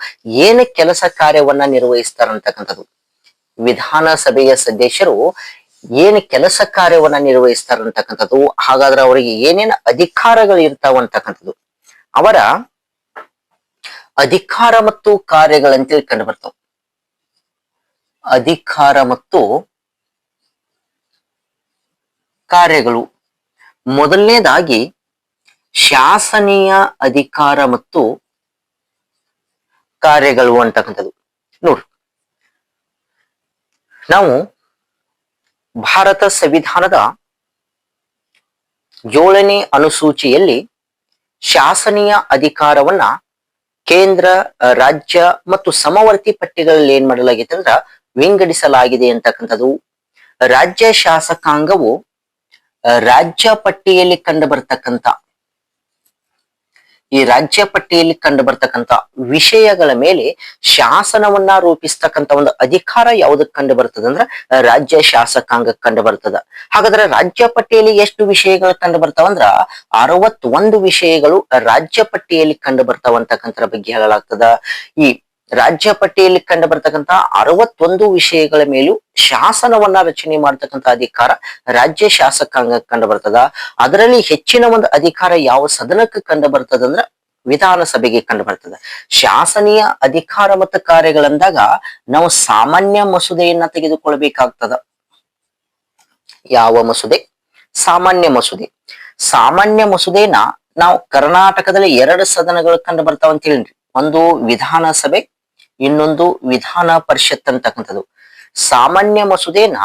ಏನ ಕೆಲಸ ಕಾರ್ಯವನ್ನ ನಿರ್ವಹಿಸ್ತಾರಂತಕ್ಕಂಥದ್ದು. ವಿಧಾನಸಭೆಯ ಸದಸ್ಯರು ಏನ್ ಕೆಲಸ ಕಾರ್ಯವನ್ನ ನಿರ್ವಹಿಸ್ತಾರಂತಕ್ಕಂಥದ್ದು. ಹಾಗಾದ್ರೆ ಅವರಿಗೆ ಏನೇನು ಅಧಿಕಾರಗಳು ಇರ್ತಾವ ಅಂತಕ್ಕಂಥದ್ದು, ಅವರ ಅಧಿಕಾರ ಮತ್ತು ಕಾರ್ಯಗಳಂತೇಳಿ ಕಂಡು ಬರ್ತಾವ. ಅಧಿಕಾರ ಮತ್ತು ಕಾರ್ಯಗಳು ಮೊದಲನೇದಾಗಿ ಶಾಸನೀಯ ಅಧಿಕಾರ ಮತ್ತು ಕಾರ್ಯಗಳು ಅಂತಕ್ಕಂಥದ್ದು. ನೋಡ್ರಿ, ನಾವು ಭಾರತ ಸಂವಿಧಾನದ 7ನೇ ಅನುಸೂಚಿಯಲ್ಲಿ ಶಾಸನೀಯ ಅಧಿಕಾರವನ್ನ ಕೇಂದ್ರ, ರಾಜ್ಯ ಮತ್ತು ಸಮವರ್ತಿ ಪಟ್ಟಿಗಳಲ್ಲಿ ಏನ್ ಮಾಡಲಾಗಿದೆ ಅಂದ್ರ ವಿಂಗಡಿಸಲಾಗಿದೆ ಅಂತಕ್ಕಂಥದ್ದು. ರಾಜ್ಯ ಶಾಸಕಾಂಗವು ರಾಜ್ಯ ಪಟ್ಟಿಯಲ್ಲಿ ಕಂಡು ಬರ್ತಕ್ಕಂಥ ವಿಷಯಗಳ ಮೇಲೆ ಶಾಸನವನ್ನ ರೂಪಿಸ್ತಕ್ಕಂಥ ಒಂದು ಅಧಿಕಾರ ಯಾವುದಕ್ಕೆ ಕಂಡು ಬರ್ತದ ಅಂದ್ರ ರಾಜ್ಯ ಶಾಸಕಾಂಗ ಕಂಡು ಬರ್ತದ. ಹಾಗಾದ್ರೆ ರಾಜ್ಯ ಪಟ್ಟಿಯಲ್ಲಿ ಎಷ್ಟು ವಿಷಯಗಳು ಕಂಡು ಬರ್ತಾವಂದ್ರ 61 ವಿಷಯಗಳು ರಾಜ್ಯ ಪಟ್ಟಿಯಲ್ಲಿ ಕಂಡು ಬರ್ತಾವ ಅಂತಕ್ಕಂಥರ ಬಗ್ಗೆ ಹೇಳಲಾಗ್ತದ. ಈ ರಾಜ್ಯ ಪಟ್ಟಿಯಲ್ಲಿ ಕಂಡು ಬರ್ತಕ್ಕಂಥ 61 ವಿಷಯಗಳ ಮೇಲೂ ಶಾಸನವನ್ನ ರಚನೆ ಮಾಡತಕ್ಕಂಥ ಅಧಿಕಾರ ರಾಜ್ಯ ಶಾಸಕಾಂಗ ಕಂಡು ಬರ್ತದ. ಅದರಲ್ಲಿ ಹೆಚ್ಚಿನ ಒಂದು ಅಧಿಕಾರ ಯಾವ ಸದನಕ್ಕೆ ಕಂಡು ಬರ್ತದಂದ್ರ ವಿಧಾನಸಭೆಗೆ ಕಂಡು ಬರ್ತದ. ಶಾಸನೀಯ ಅಧಿಕಾರ ಮತ್ತು ಕಾರ್ಯಗಳಂದಾಗ ನಾವು ಸಾಮಾನ್ಯ ಮಸೂದೆಯನ್ನ ತೆಗೆದುಕೊಳ್ಬೇಕಾಗ್ತದ. ಯಾವ ಮಸೂದೆ? ಸಾಮಾನ್ಯ ಮಸೂದೆ. ಸಾಮಾನ್ಯ ಮಸೂದೆನ ನಾವು ಕರ್ನಾಟಕದಲ್ಲಿ 2 ಸದನಗಳು ಕಂಡು ಬರ್ತಾವ ಅಂತ ಹೇಳಿದ್ರಿ. ಒಂದು ವಿಧಾನಸಭೆ, ಇನ್ನೊಂದು ವಿಧಾನ ಪರಿಷತ್ ಅಂತಕ್ಕಂಥದ್ದು. ಸಾಮಾನ್ಯ ಮಸೂದೆನ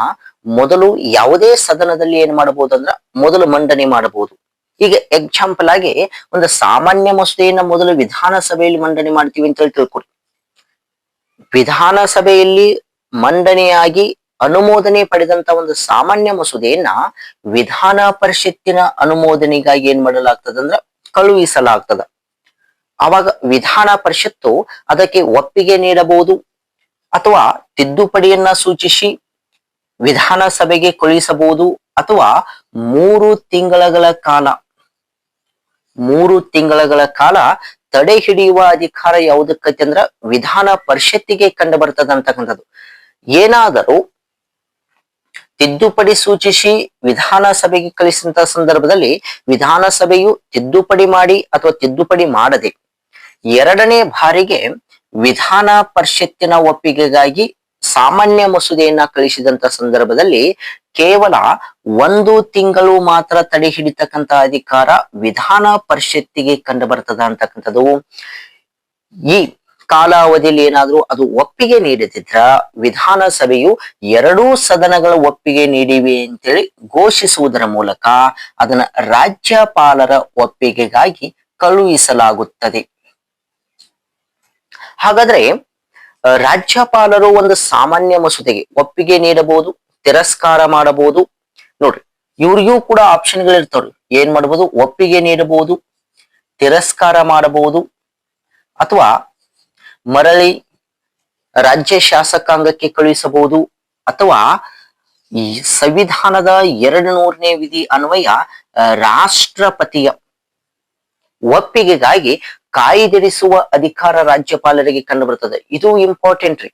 ಮೊದಲು ಯಾವುದೇ ಸದನದಲ್ಲಿ ಏನ್ ಮಾಡಬಹುದು ಅಂದ್ರ ಮೊದಲು ಮಂಡನೆ ಮಾಡಬಹುದು. ಈಗ ಎಕ್ಸಾಂಪಲ್ ಆಗಿ ಒಂದು ಸಾಮಾನ್ಯ ಮಸೂದೆಯನ್ನ ಮೊದಲು ವಿಧಾನಸಭೆಯಲ್ಲಿ ಮಂಡನೆ ಮಾಡ್ತೀವಿ ಅಂತ ಹೇಳಿ ತಿಳ್ಕೊಡಿ. ವಿಧಾನಸಭೆಯಲ್ಲಿ ಮಂಡನೆಯಾಗಿ ಅನುಮೋದನೆ ಪಡೆದಂತ ಒಂದು ಸಾಮಾನ್ಯ ಮಸೂದೆಯನ್ನ ವಿಧಾನ ಪರಿಷತ್ತಿನ ಅನುಮೋದನೆಗಾಗಿ ಏನ್ ಮಾಡಲಾಗ್ತದಂದ್ರ ಕಳುಹಿಸಲಾಗ್ತದ. ಆವಾಗ ವಿಧಾನ ಪರಿಷತ್ತು ಅದಕ್ಕೆ ಒಪ್ಪಿಗೆ ನೀಡಬಹುದು ಅಥವಾ ತಿದ್ದುಪಡಿಯನ್ನ ಸೂಚಿಸಿ ವಿಧಾನಸಭೆಗೆ ಕಳುಹಿಸಬಹುದು ಅಥವಾ 3 ತಿಂಗಳ ಕಾಲ ತಡೆ ಹಿಡಿಯುವ ಅಧಿಕಾರ ಯಾವುದಕ್ಕೈತಿ ಅಂದ್ರ ವಿಧಾನ ಪರಿಷತ್ತಿಗೆ ಕಂಡು ಬರ್ತದ ಅಂತಕ್ಕಂಥದ್ದು. ಏನಾದರೂ ತಿದ್ದುಪಡಿ ಸೂಚಿಸಿ ವಿಧಾನಸಭೆಗೆ ಕಳಿಸಿದಂತ ಸಂದರ್ಭದಲ್ಲಿ ವಿಧಾನಸಭೆಯು ತಿದ್ದುಪಡಿ ಮಾಡಿ ಅಥವಾ ತಿದ್ದುಪಡಿ ಮಾಡದೆ 2ನೇ ಬಾರಿಗೆ ವಿಧಾನ ಪರಿಷತ್ತಿನ ಒಪ್ಪಿಗೆಗಾಗಿ ಸಾಮಾನ್ಯ ಮಸೂದೆಯನ್ನ ಕಳಿಸಿದಂತ ಸಂದರ್ಭದಲ್ಲಿ ಕೇವಲ 1 ತಿಂಗಳು ಮಾತ್ರ ತಡೆ ಹಿಡಿತಕ್ಕಂತ ಅಧಿಕಾರ ವಿಧಾನ ಪರಿಷತ್ತಿಗೆ ಕಂಡು ಬರ್ತದ ಅಂತಕ್ಕಂಥದ್ದು. ಈ ಕಾಲಾವಧಿಯಲ್ಲಿ ಏನಾದ್ರೂ ಅದು ಒಪ್ಪಿಗೆ ನೀಡದಿದ್ರ ವಿಧಾನಸಭೆಯು ಎರಡೂ ಸದನಗಳ ಒಪ್ಪಿಗೆ ನೀಡಿವೆ ಅಂತೇಳಿ ಘೋಷಿಸುವುದರ ಮೂಲಕ ಅದನ್ನ ರಾಜ್ಯಪಾಲರ ಒಪ್ಪಿಗೆಗಾಗಿ ಕಳುಹಿಸಲಾಗುತ್ತದೆ. ಹಾಗಾದ್ರೆ ರಾಜ್ಯಪಾಲರು ಒಂದು ಸಾಮಾನ್ಯ ಮಸೂದೆಗೆ ಒಪ್ಪಿಗೆ ನೀಡಬಹುದು, ತಿರಸ್ಕಾರ ಮಾಡಬಹುದು. ನೋಡ್ರಿ, ಇವ್ರಿಗೂ ಕೂಡ ಆಪ್ಷನ್ಗಳು ಇರ್ತಾವ್ರಿ. ಏನ್ ಮಾಡಬಹುದು? ಒಪ್ಪಿಗೆ ನೀಡಬಹುದು, ತಿರಸ್ಕಾರ ಮಾಡಬಹುದು, ಅಥವಾ ಮರಳಿ ರಾಜ್ಯ ಶಾಸಕಾಂಗಕ್ಕೆ ಕಳುಹಿಸಬಹುದು, ಅಥವಾ ಈ ಸಂವಿಧಾನದ 200ನೇ ವಿಧಿ ಅನ್ವಯ ರಾಷ್ಟ್ರಪತಿಯ ಒಪ್ಪಿಗೆಗಾಗಿ ಕಾಯ್ದಿರಿಸುವ ಅಧಿಕಾರ ರಾಜ್ಯಪಾಲರಿಗೆ ಕಂಡು ಬರ್ತದೆ. ಇದು ಇಂಪಾರ್ಟೆಂಟ್ ರೀ.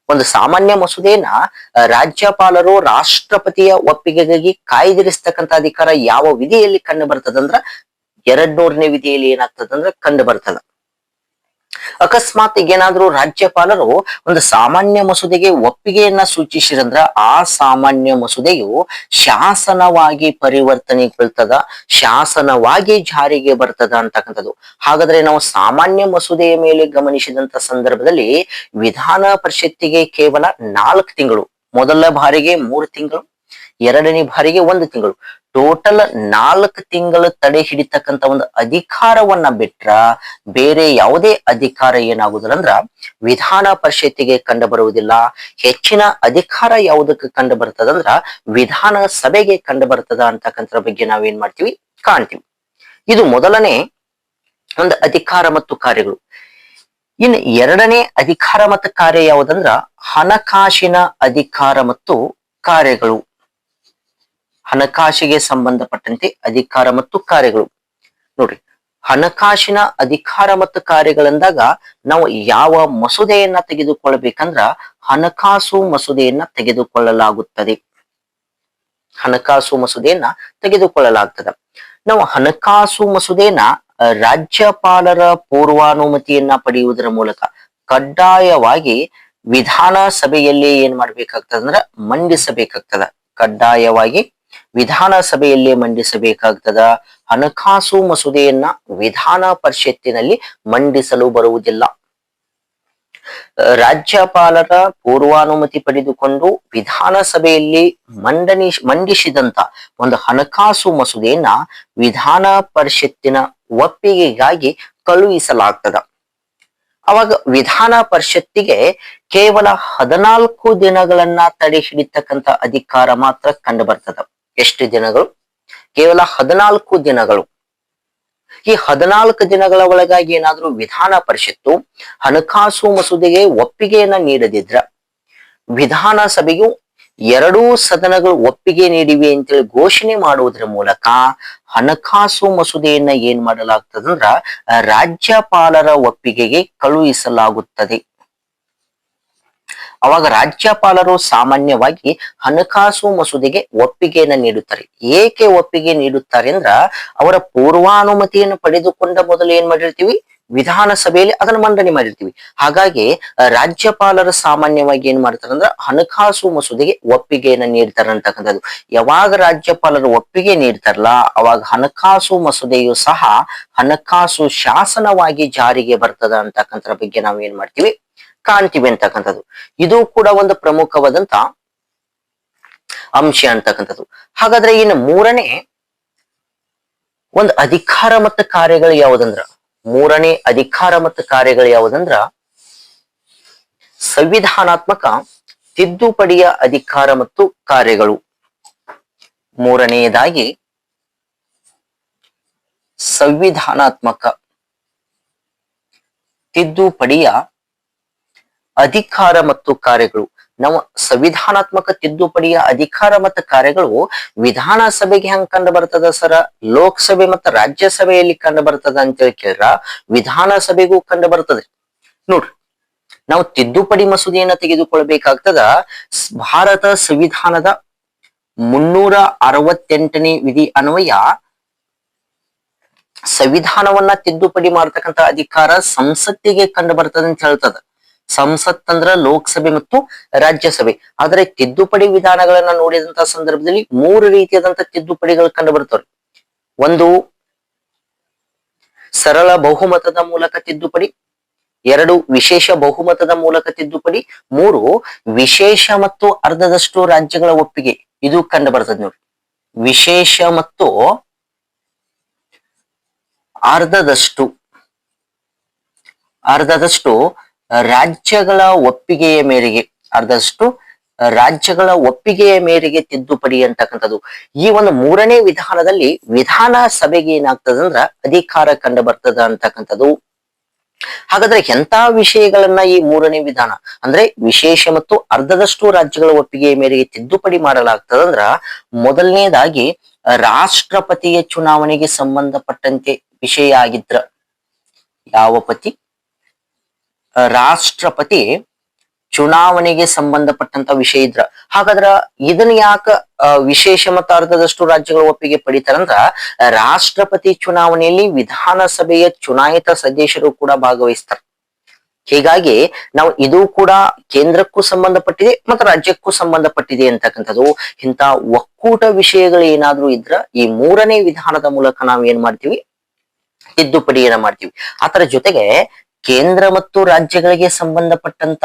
ಒಂದು ಸಾಮಾನ್ಯ ಮಸೂದೆಯನ್ನ ರಾಜ್ಯಪಾಲರು ರಾಷ್ಟ್ರಪತಿಯ ಒಪ್ಪಿಗೆಗಾಗಿ ಕಾಯ್ದಿರಿಸ್ತಕ್ಕಂಥ ಅಧಿಕಾರ ಯಾವ ವಿಧಿಯಲ್ಲಿ ಕಂಡು ಬರ್ತದಂದ್ರ 200ನೇ ವಿಧಿಯಲ್ಲಿ ಏನಾಗ್ತದಂದ್ರ ಕಂಡು ಬರ್ತದ. ಅಕಸ್ಮಾತ್ ಏನಾದ್ರೂ ರಾಜ್ಯಪಾಲರು ಒಂದು ಸಾಮಾನ್ಯ ಮಸೂದೆಗೆ ಒಪ್ಪಿಗೆಯನ್ನ ಸೂಚಿಸಿರಂದ್ರ ಆ ಸಾಮಾನ್ಯ ಮಸೂದೆಯು ಶಾಸನವಾಗಿ ಪರಿವರ್ತನೆಗೊಳ್ತದ, ಶಾಸನವಾಗಿ ಜಾರಿಗೆ ಬರ್ತದ ಅಂತಕ್ಕಂಥದ್ದು. ಹಾಗಾದ್ರೆ ನಾವು ಸಾಮಾನ್ಯ ಮಸೂದೆಯ ಮೇಲೆ ಗಮನಿಸಿದಂತ ಸಂದರ್ಭದಲ್ಲಿ ವಿಧಾನ ಪರಿಷತ್ತಿಗೆ ಕೇವಲ 4 ತಿಂಗಳು, ಮೊದಲ ಬಾರಿಗೆ 3 ತಿಂಗಳು, ಎರಡನೇ ಬಾರಿಗೆ 1 ತಿಂಗಳು, ಟೋಟಲ್ 4 ತಿಂಗಳು ತಡೆ ಹಿಡಿತಕ್ಕಂತ ಒಂದು ಅಧಿಕಾರವನ್ನ ಬಿಟ್ರ ಬೇರೆ ಯಾವುದೇ ಅಧಿಕಾರ ಏನಾಗುದಿಲ್ಲ ಅಂದ್ರ ವಿಧಾನ ಪರಿಷತ್ತಿಗೆ ಕಂಡು ಬರುವುದಿಲ್ಲ. ಹೆಚ್ಚಿನ ಅಧಿಕಾರ ಯಾವುದಕ್ಕೆ ಕಂಡು ಬರ್ತದಂದ್ರ ವಿಧಾನ ಸಭೆಗೆ ಕಂಡು ಬರ್ತದ ಅಂತಕ್ಕಂಥದ್ರ ಬಗ್ಗೆ ನಾವೇನ್ ಮಾಡ್ತೀವಿ ಕಾಣ್ತೀವಿ. ಇದು ಮೊದಲನೇ ಒಂದು ಅಧಿಕಾರ ಮತ್ತು ಕಾರ್ಯಗಳು. ಇನ್ನು ಎರಡನೇ ಅಧಿಕಾರ ಮತ್ತು ಕಾರ್ಯ ಯಾವುದಂದ್ರ ಹಣಕಾಸಿನ ಅಧಿಕಾರ ಮತ್ತು ಕಾರ್ಯಗಳು. ಹಣಕಾಸಿಗೆ ಸಂಬಂಧಪಟ್ಟಂತೆ ಅಧಿಕಾರ ಮತ್ತು ಕಾರ್ಯಗಳು. ನೋಡ್ರಿ, ಹಣಕಾಸಿನ ಅಧಿಕಾರ ಮತ್ತು ಕಾರ್ಯಗಳಂದಾಗ ನಾವು ಯಾವ ಮಸೂದೆಯನ್ನ ತೆಗೆದುಕೊಳ್ಳಬೇಕಂದ್ರ ಹಣಕಾಸು ಮಸೂದೆಯನ್ನ ತೆಗೆದುಕೊಳ್ಳಲಾಗುತ್ತದೆ. ಹಣಕಾಸು ಮಸೂದೆಯನ್ನ ತೆಗೆದುಕೊಳ್ಳಲಾಗ್ತದೆ. ನಾವು ಹಣಕಾಸು ಮಸೂದೆಯನ್ನ ರಾಜ್ಯಪಾಲರ ಪೂರ್ವಾನುಮತಿಯನ್ನ ಪಡೆಯುವುದರ ಮೂಲಕ ಕಡ್ಡಾಯವಾಗಿ ವಿಧಾನಸಭೆಯಲ್ಲಿ ಏನ್ ಮಾಡ್ಬೇಕಾಗ್ತದಂದ್ರ ಮಂಡಿಸಬೇಕಾಗ್ತದ. ಕಡ್ಡಾಯವಾಗಿ ವಿಧಾನಸಭೆಯಲ್ಲೇ ಮಂಡಿಸಬೇಕಾಗ್ತದ. ಹಣಕಾಸು ಮಸೂದೆಯನ್ನ ವಿಧಾನ ಪರಿಷತ್ತಿನಲ್ಲಿ ಮಂಡಿಸಲು ಬರುವುದಿಲ್ಲ. ರಾಜ್ಯಪಾಲರ ಪೂರ್ವಾನುಮತಿ ಪಡೆದುಕೊಂಡು ವಿಧಾನಸಭೆಯಲ್ಲಿ ಮಂಡಿಸಿದಂತ ಒಂದು ಹಣಕಾಸು ಮಸೂದೆಯನ್ನ ವಿಧಾನ ಪರಿಷತ್ತಿನ ಒಪ್ಪಿಗೆಗಾಗಿ ಕಳುಹಿಸಲಾಗ್ತದ. ಅವಾಗ ವಿಧಾನ ಪರಿಷತ್ತಿಗೆ ಕೇವಲ 14 ದಿನಗಳನ್ನ ತಡೆ ಹಿಡಿತಕ್ಕಂತ ಅಧಿಕಾರ ಮಾತ್ರ ಕಂಡು ಬರ್ತದ. ಎಷ್ಟು ದಿನಗಳು? ಕೇವಲ 14 ದಿನಗಳು. ಈ 14 ದಿನಗಳ ಒಳಗಾಗಿ ಏನಾದ್ರೂ ವಿಧಾನ ಪರಿಷತ್ತು ಹಣಕಾಸು ಮಸೂದೆಗೆ ಒಪ್ಪಿಗೆಯನ್ನ ನೀಡದಿದ್ರ ವಿಧಾನಸಭೆಯು ಎರಡೂ ಸದನಗಳು ಒಪ್ಪಿಗೆ ನೀಡಿವೆ ಅಂತೇಳಿ ಘೋಷಣೆ ಮಾಡುವುದರ ಮೂಲಕ ಹಣಕಾಸು ಮಸೂದೆಯನ್ನ ಏನ್ ಮಾಡಲಾಗ್ತದಂದ್ರ ರಾಜ್ಯಪಾಲರ ಒಪ್ಪಿಗೆಗೆ ಕಳುಹಿಸಲಾಗುತ್ತದೆ. ಅವಾಗ ರಾಜ್ಯಪಾಲರು ಸಾಮಾನ್ಯವಾಗಿ ಹಣಕಾಸು ಮಸೂದೆಗೆ ಒಪ್ಪಿಗೆಯನ್ನ ನೀಡುತ್ತಾರೆ. ಏಕೆ ಒಪ್ಪಿಗೆ ನೀಡುತ್ತಾರೆ ಅಂದ್ರ ಅವರ ಪೂರ್ವಾನುಮತಿಯನ್ನು ಪಡೆದುಕೊಂಡ ಮೊದಲು ಏನ್ ಮಾಡಿರ್ತೀವಿ, ವಿಧಾನಸಭೆಯಲ್ಲಿ ಅದನ್ನ ಮಂಡನೆ ಮಾಡಿರ್ತೀವಿ. ಹಾಗಾಗಿ ರಾಜ್ಯಪಾಲರು ಸಾಮಾನ್ಯವಾಗಿ ಏನ್ ಮಾಡ್ತಾರೆ ಅಂದ್ರ ಹಣಕಾಸು ಮಸೂದೆಗೆ ಒಪ್ಪಿಗೆಯನ್ನ ನೀಡ್ತಾರೆ ಅಂತಕ್ಕಂಥದ್ದು. ಯಾವಾಗ ರಾಜ್ಯಪಾಲರು ಒಪ್ಪಿಗೆ ನೀಡ್ತಾರಲ್ಲ ಅವಾಗ ಹಣಕಾಸು ಮಸೂದೆಯು ಸಹ ಹಣಕಾಸು ಶಾಸನವಾಗಿ ಜಾರಿಗೆ ಬರ್ತದ ಅಂತಕ್ಕಂಥದ್ರ ಬಗ್ಗೆ ನಾವ್ ಏನ್ ಮಾಡ್ತೀವಿ ಕಾಣ್ತೀವಿ ಅಂತಕ್ಕಂಥದ್ದು. ಇದು ಕೂಡ ಒಂದು ಪ್ರಮುಖವಾದಂತ ಅಂಶ ಅಂತಕ್ಕಂಥದ್ದು. ಹಾಗಾದ್ರೆ ಇನ್ನು ಮೂರನೇ ಒಂದು ಅಧಿಕಾರ ಮತ್ತು ಕಾರ್ಯಗಳು ಯಾವುದಂದ್ರ ಮೂರನೇ ಅಧಿಕಾರ ಮತ್ತು ಕಾರ್ಯಗಳು ಯಾವುದಂದ್ರ ಸಂವಿಧಾನಾತ್ಮಕ ತಿದ್ದುಪಡಿಯ ಅಧಿಕಾರ ಮತ್ತು ಕಾರ್ಯಗಳು. ಮೂರನೆಯದಾಗಿ ಸಂವಿಧಾನಾತ್ಮಕ ತಿದ್ದುಪಡಿಯ ಅಧಿಕಾರ ಮತ್ತು ಕಾರ್ಯಗಳು. ನಾವು ಸಂವಿಧಾನಾತ್ಮಕ ತಿದ್ದುಪಡಿಯ ಅಧಿಕಾರ ಮತ್ತು ಕಾರ್ಯಗಳು ವಿಧಾನಸಭೆಗೆ ಹೆಂಗ್ ಕಂಡು ಬರ್ತದ ಸರ, ಲೋಕಸಭೆ ಮತ್ತು ರಾಜ್ಯಸಭೆಯಲ್ಲಿ ಕಂಡು ಬರ್ತದ ಅಂತೇಳಿ ಕೇಳ್ರ ವಿಧಾನಸಭೆಗೂ ಕಂಡು ಬರ್ತದೆ. ನೋಡ್ರಿ, ನಾವು ತಿದ್ದುಪಡಿ ಮಸೂದೆಯನ್ನ ತೆಗೆದುಕೊಳ್ಬೇಕಾಗ್ತದ. ಭಾರತ ಸಂವಿಧಾನದ 368ನೇ ವಿಧಿ ಅನ್ವಯ ಸಂವಿಧಾನವನ್ನ ತಿದ್ದುಪಡಿ ಮಾಡ್ತಕ್ಕಂಥ ಅಧಿಕಾರ ಸಂಸತ್ತಿಗೆ ಕಂಡು ಬರ್ತದೆ ಅಂತ ಹೇಳ್ತದ. ಸಂಸತ್ ಅಂದ್ರ ಲೋಕಸಭೆ ಮತ್ತು ರಾಜ್ಯಸಭೆ. ಆದ್ರೆ ತಿದ್ದುಪಡಿ ವಿಧಾನಗಳನ್ನ ನೋಡಿದಂತ ಸಂದರ್ಭದಲ್ಲಿ 3 ರೀತಿಯಾದಂತ ತಿದ್ದುಪಡಿಗಳು ಕಂಡು ಬರ್ತವ್ರಿ. ಒಂದು ಸರಳ ಬಹುಮತದ ಮೂಲಕ ತಿದ್ದುಪಡಿ, 2 ವಿಶೇಷ ಬಹುಮತದ ಮೂಲಕ ತಿದ್ದುಪಡಿ, 3 ವಿಶೇಷ ಮತ್ತು ಅರ್ಧದಷ್ಟು ರಾಜ್ಯಗಳ ಒಪ್ಪಿಗೆ. ಇದು ಕಂಡು ಬರ್ತದೆ ನೋಡಿ. ವಿಶೇಷ ಮತ್ತು ಅರ್ಧದಷ್ಟು ರಾಜ್ಯಗಳ ಒಪ್ಪಿಗೆಯ ಮೇರೆಗೆ, ಅರ್ಧದಷ್ಟು ರಾಜ್ಯಗಳ ಒಪ್ಪಿಗೆಯ ಮೇರೆಗೆ ತಿದ್ದುಪಡಿ ಅಂತಕ್ಕಂಥದ್ದು. ಈ ಒಂದು 3ನೇ ವಿಧಾನದಲ್ಲಿ ವಿಧಾನಸಭೆಗೆ ಏನಾಗ್ತದಂದ್ರ ಅಧಿಕಾರ ಕಂಡು ಬರ್ತದ ಅಂತಕ್ಕಂಥದ್ದು. ಹಾಗಾದ್ರೆ ಎಂತ ವಿಷಯಗಳನ್ನ ಈ 3ನೇ ವಿಧಾನ ಅಂದ್ರೆ ವಿಶೇಷ ಮತ್ತು ಅರ್ಧದಷ್ಟು ರಾಜ್ಯಗಳ ಒಪ್ಪಿಗೆಯ ಮೇರೆಗೆ ತಿದ್ದುಪಡಿ ಮಾಡಲಾಗ್ತದಂದ್ರ, ಮೊದಲನೇದಾಗಿ ರಾಷ್ಟ್ರಪತಿಯ ಚುನಾವಣೆಗೆ ಸಂಬಂಧಪಟ್ಟಂತೆ ವಿಷಯ ಆಗಿದ್ರ ಯಾವ ಪತಿ ರಾಷ್ಟ್ರಪತಿ ಚುನಾವಣೆಗೆ ಸಂಬಂಧಪಟ್ಟಂತ ವಿಷಯ ಇದ್ರ. ಹಾಗಾದ್ರ ಇದನ್ನ ಯಾಕ ವಿಶೇಷ ಮತ್ತು ಅರ್ಧದಷ್ಟು ರಾಜ್ಯಗಳ ಒಪ್ಪಿಗೆ ಪಡಿತಾರಂದ್ರ, ರಾಷ್ಟ್ರಪತಿ ಚುನಾವಣೆಯಲ್ಲಿ ವಿಧಾನಸಭೆಯ ಚುನಾಯಿತ ಸದಸ್ಯರು ಕೂಡ ಭಾಗವಹಿಸ್ತಾರೆ. ಹೀಗಾಗಿ ನಾವು ಇದು ಕೂಡ ಕೇಂದ್ರಕ್ಕೂ ಸಂಬಂಧಪಟ್ಟಿದೆ ಮತ್ತು ರಾಜ್ಯಕ್ಕೂ ಸಂಬಂಧಪಟ್ಟಿದೆ ಅಂತಕ್ಕಂಥದ್ದು. ಇಂಥ ಒಕ್ಕೂಟ ವಿಷಯಗಳು ಏನಾದ್ರೂ ಇದ್ರ ಈ 3ನೇ ವಿಧಾನದ ಮೂಲಕ ನಾವು ಏನ್ ಮಾಡ್ತೀವಿ, ತಿದ್ದುಪಡಿಯನ್ನ ಮಾಡ್ತೀವಿ. ಅದರ ಜೊತೆಗೆ ಕೇಂದ್ರ ಮತ್ತು ರಾಜ್ಯಗಳಿಗೆ ಸಂಬಂಧಪಟ್ಟಂತ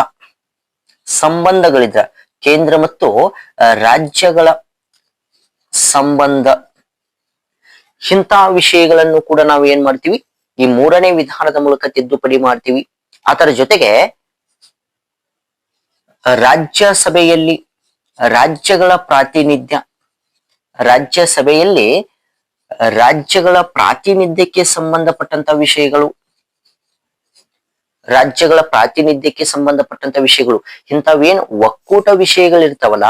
ಸಂಬಂಧಗಳಿದ್ರ, ಕೇಂದ್ರ ಮತ್ತು ರಾಜ್ಯಗಳ ಸಂಬಂಧ, ಇಂಥ ವಿಷಯಗಳನ್ನು ಕೂಡ ನಾವು ಏನ್ ಮಾಡ್ತೀವಿ, ಈ 3ನೇ ವಿಧಾನದ ಮೂಲಕ ತಿದ್ದುಪಡಿ ಮಾಡ್ತೀವಿ. ಅದರ ಜೊತೆಗೆ ರಾಜ್ಯಸಭೆಯಲ್ಲಿ ರಾಜ್ಯಗಳ ಪ್ರಾತಿನಿಧ್ಯ, ರಾಜ್ಯಸಭೆಯಲ್ಲಿ ರಾಜ್ಯಗಳ ಪ್ರಾತಿನಿಧ್ಯಕ್ಕೆ ಸಂಬಂಧಪಟ್ಟಂತ ವಿಷಯಗಳು, ರಾಜ್ಯಗಳ ಪ್ರಾತಿನಿಧ್ಯಕ್ಕೆ ಸಂಬಂಧಪಟ್ಟಂತ ವಿಷಯಗಳು, ಇಂಥವೇನ್ ಒಕ್ಕೂಟ ವಿಷಯಗಳಿರ್ತಾವಲ್ಲ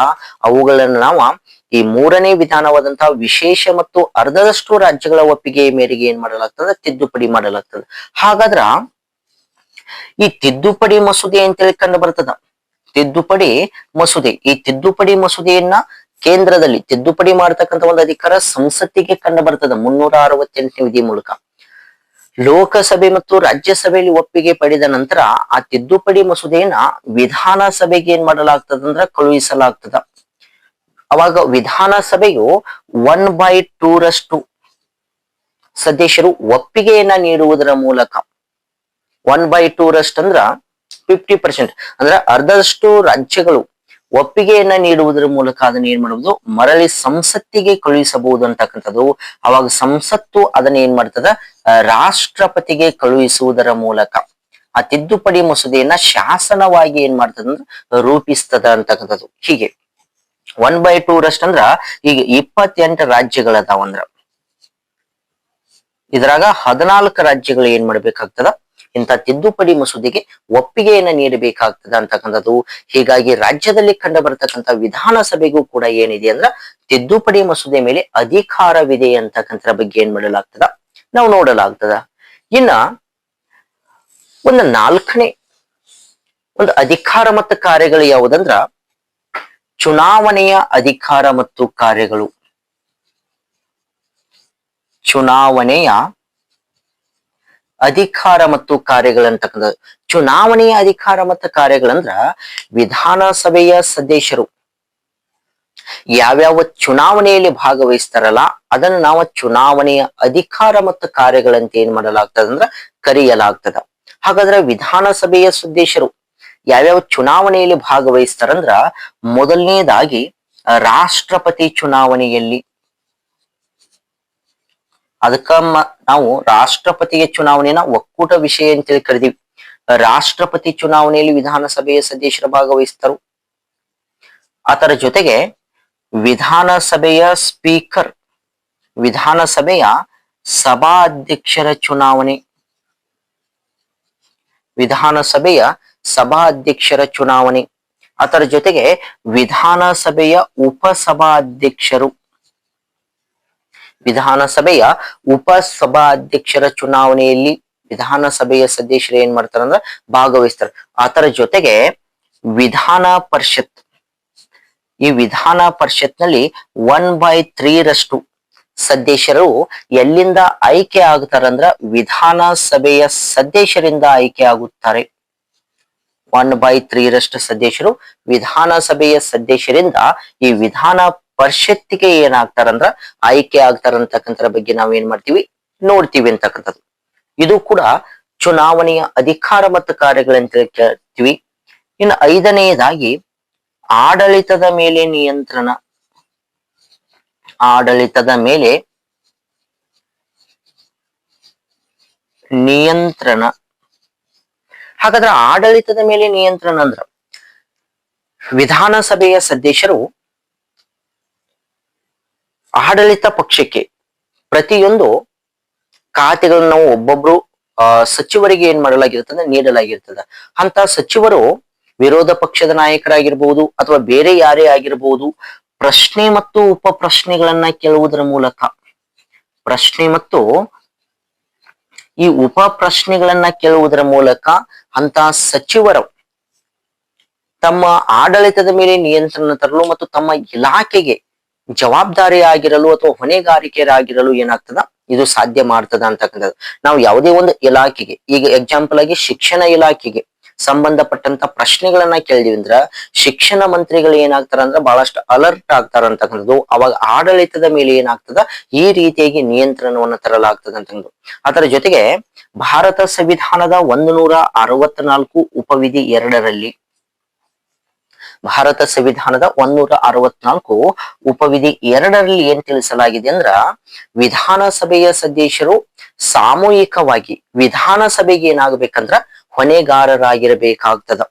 ಅವುಗಳನ್ನ ನಾವು ಈ 3ನೇ ವಿಧಾನವಾದಂತಹ ವಿಶೇಷ ಮತ್ತು ಅರ್ಧದಷ್ಟು ರಾಜ್ಯಗಳ ಒಪ್ಪಿಗೆಯ ಮೇರೆಗೆ ಏನ್ ಮಾಡಲಾಗ್ತದೆ, ತಿದ್ದುಪಡಿ ಮಾಡಲಾಗ್ತದೆ. ಹಾಗಾದ್ರ ಈ ತಿದ್ದುಪಡಿ ಮಸೂದೆ ಅಂತೇಳಿ ಕಂಡು ಬರ್ತದ. ತಿದ್ದುಪಡಿ ಮಸೂದೆ, ಈ ತಿದ್ದುಪಡಿ ಮಸೂದೆಯನ್ನ ಕೇಂದ್ರದಲ್ಲಿ ತಿದ್ದುಪಡಿ ಮಾಡತಕ್ಕಂತ ಒಂದು ಅಧಿಕಾರ ಸಂಸತ್ತಿಗೆ ಕಂಡು ಬರ್ತದ 368ನೇ ವಿಧಿ ಮೂಲಕ. ಲೋಕಸಭೆ ಮತ್ತು ರಾಜ್ಯಸಭೆಯಲ್ಲಿ ಒಪ್ಪಿಗೆ ಪಡೆದ ನಂತರ ಆ ತಿದ್ದುಪಡಿ ಮಸೂದೆಯನ್ನ ವಿಧಾನಸಭೆಗೆ ಏನ್ ಮಾಡಲಾಗ್ತದಂದ್ರ ಕಳುಹಿಸಲಾಗ್ತದ. ಅವಾಗ ವಿಧಾನಸಭೆಯು 1/2 ರಷ್ಟು ಸದಸ್ಯರು ಒಪ್ಪಿಗೆಯನ್ನ ನೀಡುವುದರ ಮೂಲಕ, 1/2 ರಷ್ಟು ಅಂದ್ರ 50%, ಅಂದ್ರ ಅರ್ಧದಷ್ಟು ರಾಜ್ಯಗಳು ಒಪ್ಪಿಗೆಯನ್ನ ನೀಡುವುದರ ಮೂಲಕ ಅದನ್ನ ಏನ್ ಮಾಡಬಹುದು, ಮರಳಿ ಸಂಸತ್ತಿಗೆ ಕಳುಹಿಸಬಹುದು ಅಂತಕ್ಕಂಥದ್ದು. ಅವಾಗ ಸಂಸತ್ತು ಅದನ್ನ ಏನ್ ಮಾಡ್ತದ, ರಾಷ್ಟ್ರಪತಿಗೆ ಕಳುಹಿಸುವುದರ ಮೂಲಕ ಆ ತಿದ್ದುಪಡಿ ಮಸೂದೆಯನ್ನ ಶಾಸನವಾಗಿ ಏನ್ ಮಾಡ್ತದಂದ್ರ ರೂಪಿಸ್ತದ ಅಂತಕ್ಕಂಥದ್ದು. ಹೀಗೆ 1/2 ರಷ್ಟು ಅಂದ್ರ ಈಗ 28 ರಾಜ್ಯಗಳದಾವಂದ್ರ ಇದ್ರಾಗ 14 ರಾಜ್ಯಗಳು ಏನ್ ಮಾಡ್ಬೇಕಾಗ್ತದ, ಇಂಥ ತಿದ್ದುಪಡಿ ಮಸೂದೆಗೆ ಒಪ್ಪಿಗೆಯನ್ನ ನೀಡಬೇಕಾಗ್ತದ ಅಂತಕ್ಕಂಥದ್ದು. ಹೀಗಾಗಿ ರಾಜ್ಯದಲ್ಲಿ ಕಂಡು ಬರ್ತಕ್ಕಂಥ ವಿಧಾನಸಭೆಗೂ ಕೂಡ ಏನಿದೆ ಅಂದ್ರ ತಿದ್ದುಪಡಿ ಮಸೂದೆ ಮೇಲೆ ಅಧಿಕಾರವಿದೆ ಅಂತಕ್ಕಂಥರ ಬಗ್ಗೆ ಏನ್ ಮಾಡಲಾಗ್ತದ, ನಾವು ನೋಡಲಾಗ್ತದ. ಇನ್ನ ಒಂದು 4ನೇ ಒಂದು ಅಧಿಕಾರ ಮತ್ತು ಕಾರ್ಯಗಳು ಯಾವುದಂದ್ರ ಚುನಾವಣೆಯ ಅಧಿಕಾರ ಮತ್ತು ಕಾರ್ಯಗಳು. ಚುನಾವಣೆಯ ಅಧಿಕಾರ ಮತ್ತು ಕಾರ್ಯಗಳಂತಕ್ಕಂಥ, ಚುನಾವಣೆಯ ಅಧಿಕಾರ ಮತ್ತು ಕಾರ್ಯಗಳಂದ್ರ ವಿಧಾನಸಭೆಯ ಸದಸ್ಯರು ಯಾವ್ಯಾವ ಚುನಾವಣೆಯಲ್ಲಿ ಭಾಗವಹಿಸ್ತಾರಲ್ಲ ಅದನ್ನ ನಾವು ಚುನಾವಣೆಯ ಅಧಿಕಾರ ಮತ್ತು ಕಾರ್ಯಗಳಂತ ಏನ್ ಮಾಡಲಾಗ್ತದ ಅಂದ್ರ ಕರೆಯಲಾಗ್ತದ. ಹಾಗಾದ್ರೆ ವಿಧಾನಸಭೆಯ ಸದಸ್ಯರು ಯಾವ್ಯಾವ ಚುನಾವಣೆಯಲ್ಲಿ ಭಾಗವಹಿಸ್ತಾರಂದ್ರ, ಮೊದಲನೇದಾಗಿ ರಾಷ್ಟ್ರಪತಿ ಚುನಾವಣೆಯಲ್ಲಿ, ಅದಕ್ಕ ನಾವು ರಾಷ್ಟ್ರಪತಿಯ ಚುನಾವಣೆನ ಒಕ್ಕೂಟ ವಿಷಯ ಅಂತೇಳಿ ಕರೆದಿವಿ. ರಾಷ್ಟ್ರಪತಿ ಚುನಾವಣೆಯಲ್ಲಿ ವಿಧಾನಸಭೆಯ ಸದಸ್ಯರು ಭಾಗವಹಿಸ್ತಾರು. ಅದರ ಜೊತೆಗೆ ವಿಧಾನಸಭೆಯ ಸ್ಪೀಕರ್, ವಿಧಾನಸಭೆಯ ಸಭಾಧ್ಯಕ್ಷರ ಚುನಾವಣೆ, ವಿಧಾನಸಭೆಯ ಸಭಾಧ್ಯಕ್ಷರ ಚುನಾವಣೆ. ಅದರ ಜೊತೆಗೆ ವಿಧಾನಸಭೆಯ ಉಪಸಭಾಧ್ಯಕ್ಷರು, ವಿಧಾನಸಭೆಯ ಉಪಸಭಾಧ್ಯಕ್ಷರ ಚುನಾವಣೆಯಲ್ಲಿ ವಿಧಾನಸಭೆಯ ಸದಸ್ಯರು ಏನ್ ಮಾಡ್ತಾರಂದ್ರ ಭಾಗವಹಿಸ್ತಾರೆ. ಅದರ ಜೊತೆಗೆ ವಿಧಾನ ಪರಿಷತ್, ಈ ವಿಧಾನ ಪರಿಷತ್ನಲ್ಲಿ 1/3 ರಷ್ಟು ಸದಸ್ಯರು ಎಲ್ಲಿಂದ ಆಯ್ಕೆ ಆಗ್ತಾರಂದ್ರ ವಿಧಾನಸಭೆಯ ಸದಸ್ಯರಿಂದ ಆಯ್ಕೆ ಆಗುತ್ತಾರೆ. 1/3 ರಷ್ಟು ಸದಸ್ಯರು ವಿಧಾನಸಭೆಯ ಸದಸ್ಯರಿಂದ ಈ ವಿಧಾನ ಪರಿಷತ್ತಿಗೆ ಏನಾಗ್ತಾರಂದ್ರ ಆಯ್ಕೆ ಆಗ್ತಾರಂತಕ್ಕಂಥರ ಬಗ್ಗೆ ನಾವ್ ಏನ್ ಮಾಡ್ತೀವಿ, ನೋಡ್ತೀವಿ ಅಂತಕ್ಕಂಥದ್ದು. ಇದು ಕೂಡ ಚುನಾವಣೆಯ ಅಧಿಕಾರ ಮತ್ತು ಕಾರ್ಯಗಳಂತ ಕೇಳ್ತೀವಿ. ಇನ್ನು ಐದನೆಯದಾಗಿ ಆಡಳಿತದ ಮೇಲೆ ನಿಯಂತ್ರಣ. ಆಡಳಿತದ ಮೇಲೆ ನಿಯಂತ್ರಣ. ಹಾಗಾದ್ರೆ ಆಡಳಿತದ ಮೇಲೆ ನಿಯಂತ್ರಣ ಅಂದ್ರ ವಿಧಾನಸಭೆಯ ಸದಸ್ಯರು ಆಡಳಿತ ಪಕ್ಷಕ್ಕೆ ಪ್ರತಿಯೊಂದು ಖಾತೆಗಳನ್ನು ನಾವು ಒಬ್ಬೊಬ್ರು ಸಚಿವರಿಗೆ ಏನ್ ಮಾಡಲಾಗಿರ್ತದೆ, ನೀಡಲಾಗಿರ್ತದೆ. ಅಂತ ಸಚಿವರು ವಿರೋಧ ಪಕ್ಷದ ನಾಯಕರಾಗಿರ್ಬಹುದು ಅಥವಾ ಬೇರೆ ಯಾರೇ ಆಗಿರಬಹುದು, ಪ್ರಶ್ನೆ ಮತ್ತು ಉಪ ಪ್ರಶ್ನೆಗಳನ್ನ ಕೇಳುವುದರ ಮೂಲಕ, ಪ್ರಶ್ನೆ ಮತ್ತು ಈ ಉಪ ಪ್ರಶ್ನೆಗಳನ್ನ ಕೇಳುವುದರ ಮೂಲಕ ಅಂತ ಸಚಿವರು ತಮ್ಮ ಆಡಳಿತದ ಮೇಲೆ ನಿಯಂತ್ರಣ ತರಲು ಮತ್ತು ತಮ್ಮ ಇಲಾಖೆಗೆ ಜವಾಬ್ದಾರಿಯಾಗಿರಲು ಅಥವಾ ಹೊಣೆಗಾರಿಕೆಯರಾಗಿರಲು ಏನಾಗ್ತದ, ಇದು ಸಾಧ್ಯ ಮಾಡ್ತದ ಅಂತಕ್ಕಂಥದ್ದು. ನಾವು ಯಾವುದೇ ಒಂದು ಇಲಾಖೆಗೆ, ಈಗ ಎಕ್ಸಾಂಪಲ್ ಆಗಿ ಶಿಕ್ಷಣ ಇಲಾಖೆಗೆ ಸಂಬಂಧಪಟ್ಟಂತ ಪ್ರಶ್ನೆಗಳನ್ನ ಕೇಳಿದ್ವಿ ಅಂದ್ರ ಶಿಕ್ಷಣ ಮಂತ್ರಿಗಳು ಏನಾಗ್ತಾರ ಅಂದ್ರ ಬಹಳಷ್ಟು ಅಲರ್ಟ್ ಆಗ್ತಾರ ಅಂತಕ್ಕಂಥದ್ದು. ಅವಾಗ ಆಡಳಿತದ ಮೇಲೆ ಏನಾಗ್ತದ, ಈ ರೀತಿಯಾಗಿ ನಿಯಂತ್ರಣವನ್ನು ತರಲಾಗ್ತದ ಅಂತಕ್ಕಂಥದ್ದು. ಅದರ ಜೊತೆಗೆ ಭಾರತ ಸಂವಿಧಾನದ 164 ಉಪವಿಧಿ 2ರಲ್ಲಿ, ಭಾರತ ಸಂವಿಧಾನದ 164 ಉಪವಿಧಿ 2ರಲ್ಲಿ ಏನ್ ತಿಳಿಸಲಾಗಿದೆ ಅಂದ್ರ ವಿಧಾನಸಭೆಯ ಸದಸ್ಯರು ಸಾಮೂಹಿಕವಾಗಿ ವಿಧಾನಸಭೆಗೆ ಏನಾಗಬೇಕಂದ್ರ ಹೊಣೆಗಾರರಾಗಿರಬೇಕಾಗ್ತದ.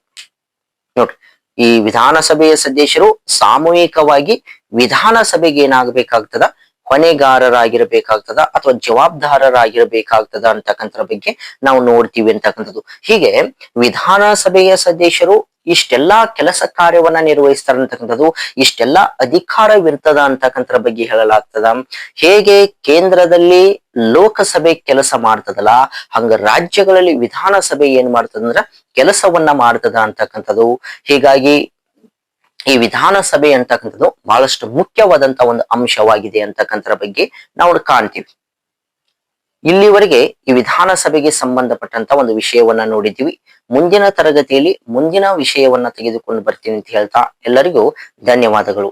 ನೋಡ್ರಿ, ಈ ವಿಧಾನಸಭೆಯ ಸದಸ್ಯರು ಸಾಮೂಹಿಕವಾಗಿ ವಿಧಾನಸಭೆಗೆ ಏನಾಗಬೇಕಾಗ್ತದ, ಹೊಣೆಗಾರರಾಗಿರಬೇಕಾಗ್ತದ ಅಥವಾ ಜವಾಬ್ದಾರರಾಗಿರಬೇಕಾಗ್ತದ ಅಂತಕ್ಕಂಥ ಬಗ್ಗೆ ನಾವು ನೋಡ್ತೀವಿ ಅಂತಕ್ಕಂಥದ್ದು. ಹೀಗೆ ವಿಧಾನಸಭೆಯ ಸದಸ್ಯರು ಇಷ್ಟೆಲ್ಲಾ ಕೆಲಸ ಕಾರ್ಯವನ್ನ ನಿರ್ವಹಿಸ್ತಾರ ಅಂತಕ್ಕಂಥದ್ದು, ಇಷ್ಟೆಲ್ಲಾ ಅಧಿಕಾರವಿರ್ತದ ಅಂತಕ್ಕಂಥ ಬಗ್ಗೆ ಹೇಳಲಾಗ್ತದ. ಹೇಗೆ ಕೇಂದ್ರದಲ್ಲಿ ಲೋಕಸಭೆ ಕೆಲಸ ಮಾಡ್ತದಲ್ಲ, ಹಂಗ ರಾಜ್ಯಗಳಲ್ಲಿ ವಿಧಾನಸಭೆ ಏನ್ ಮಾಡ್ತದಂದ್ರ ಕೆಲಸವನ್ನ ಮಾಡ್ತದ ಅಂತಕ್ಕಂಥದ್ದು. ಹೀಗಾಗಿ ಈ ವಿಧಾನಸಭೆ ಅಂತಕ್ಕಂಥದ್ದು ಬಹಳಷ್ಟು ಮುಖ್ಯವಾದಂತ ಒಂದು ಅಂಶವಾಗಿದೆ ಅಂತಕ್ಕಂಥರ ಬಗ್ಗೆ ನಾವು ಕಾಣ್ತೀವಿ. ಇಲ್ಲಿವರೆಗೆ ಈ ವಿಧಾನಸಭೆಗೆ ಸಂಬಂಧಪಟ್ಟಂತ ಒಂದು ವಿಷಯವನ್ನ ನೋಡಿದ್ದೀವಿ. ಮುಂದಿನ ತರಗತಿಯಲ್ಲಿ ಮುಂದಿನ ವಿಷಯವನ್ನ ತೆಗೆದುಕೊಂಡು ಬರ್ತೀನಿ ಅಂತ ಹೇಳ್ತಾ ಎಲ್ಲರಿಗೂ ಧನ್ಯವಾದಗಳು.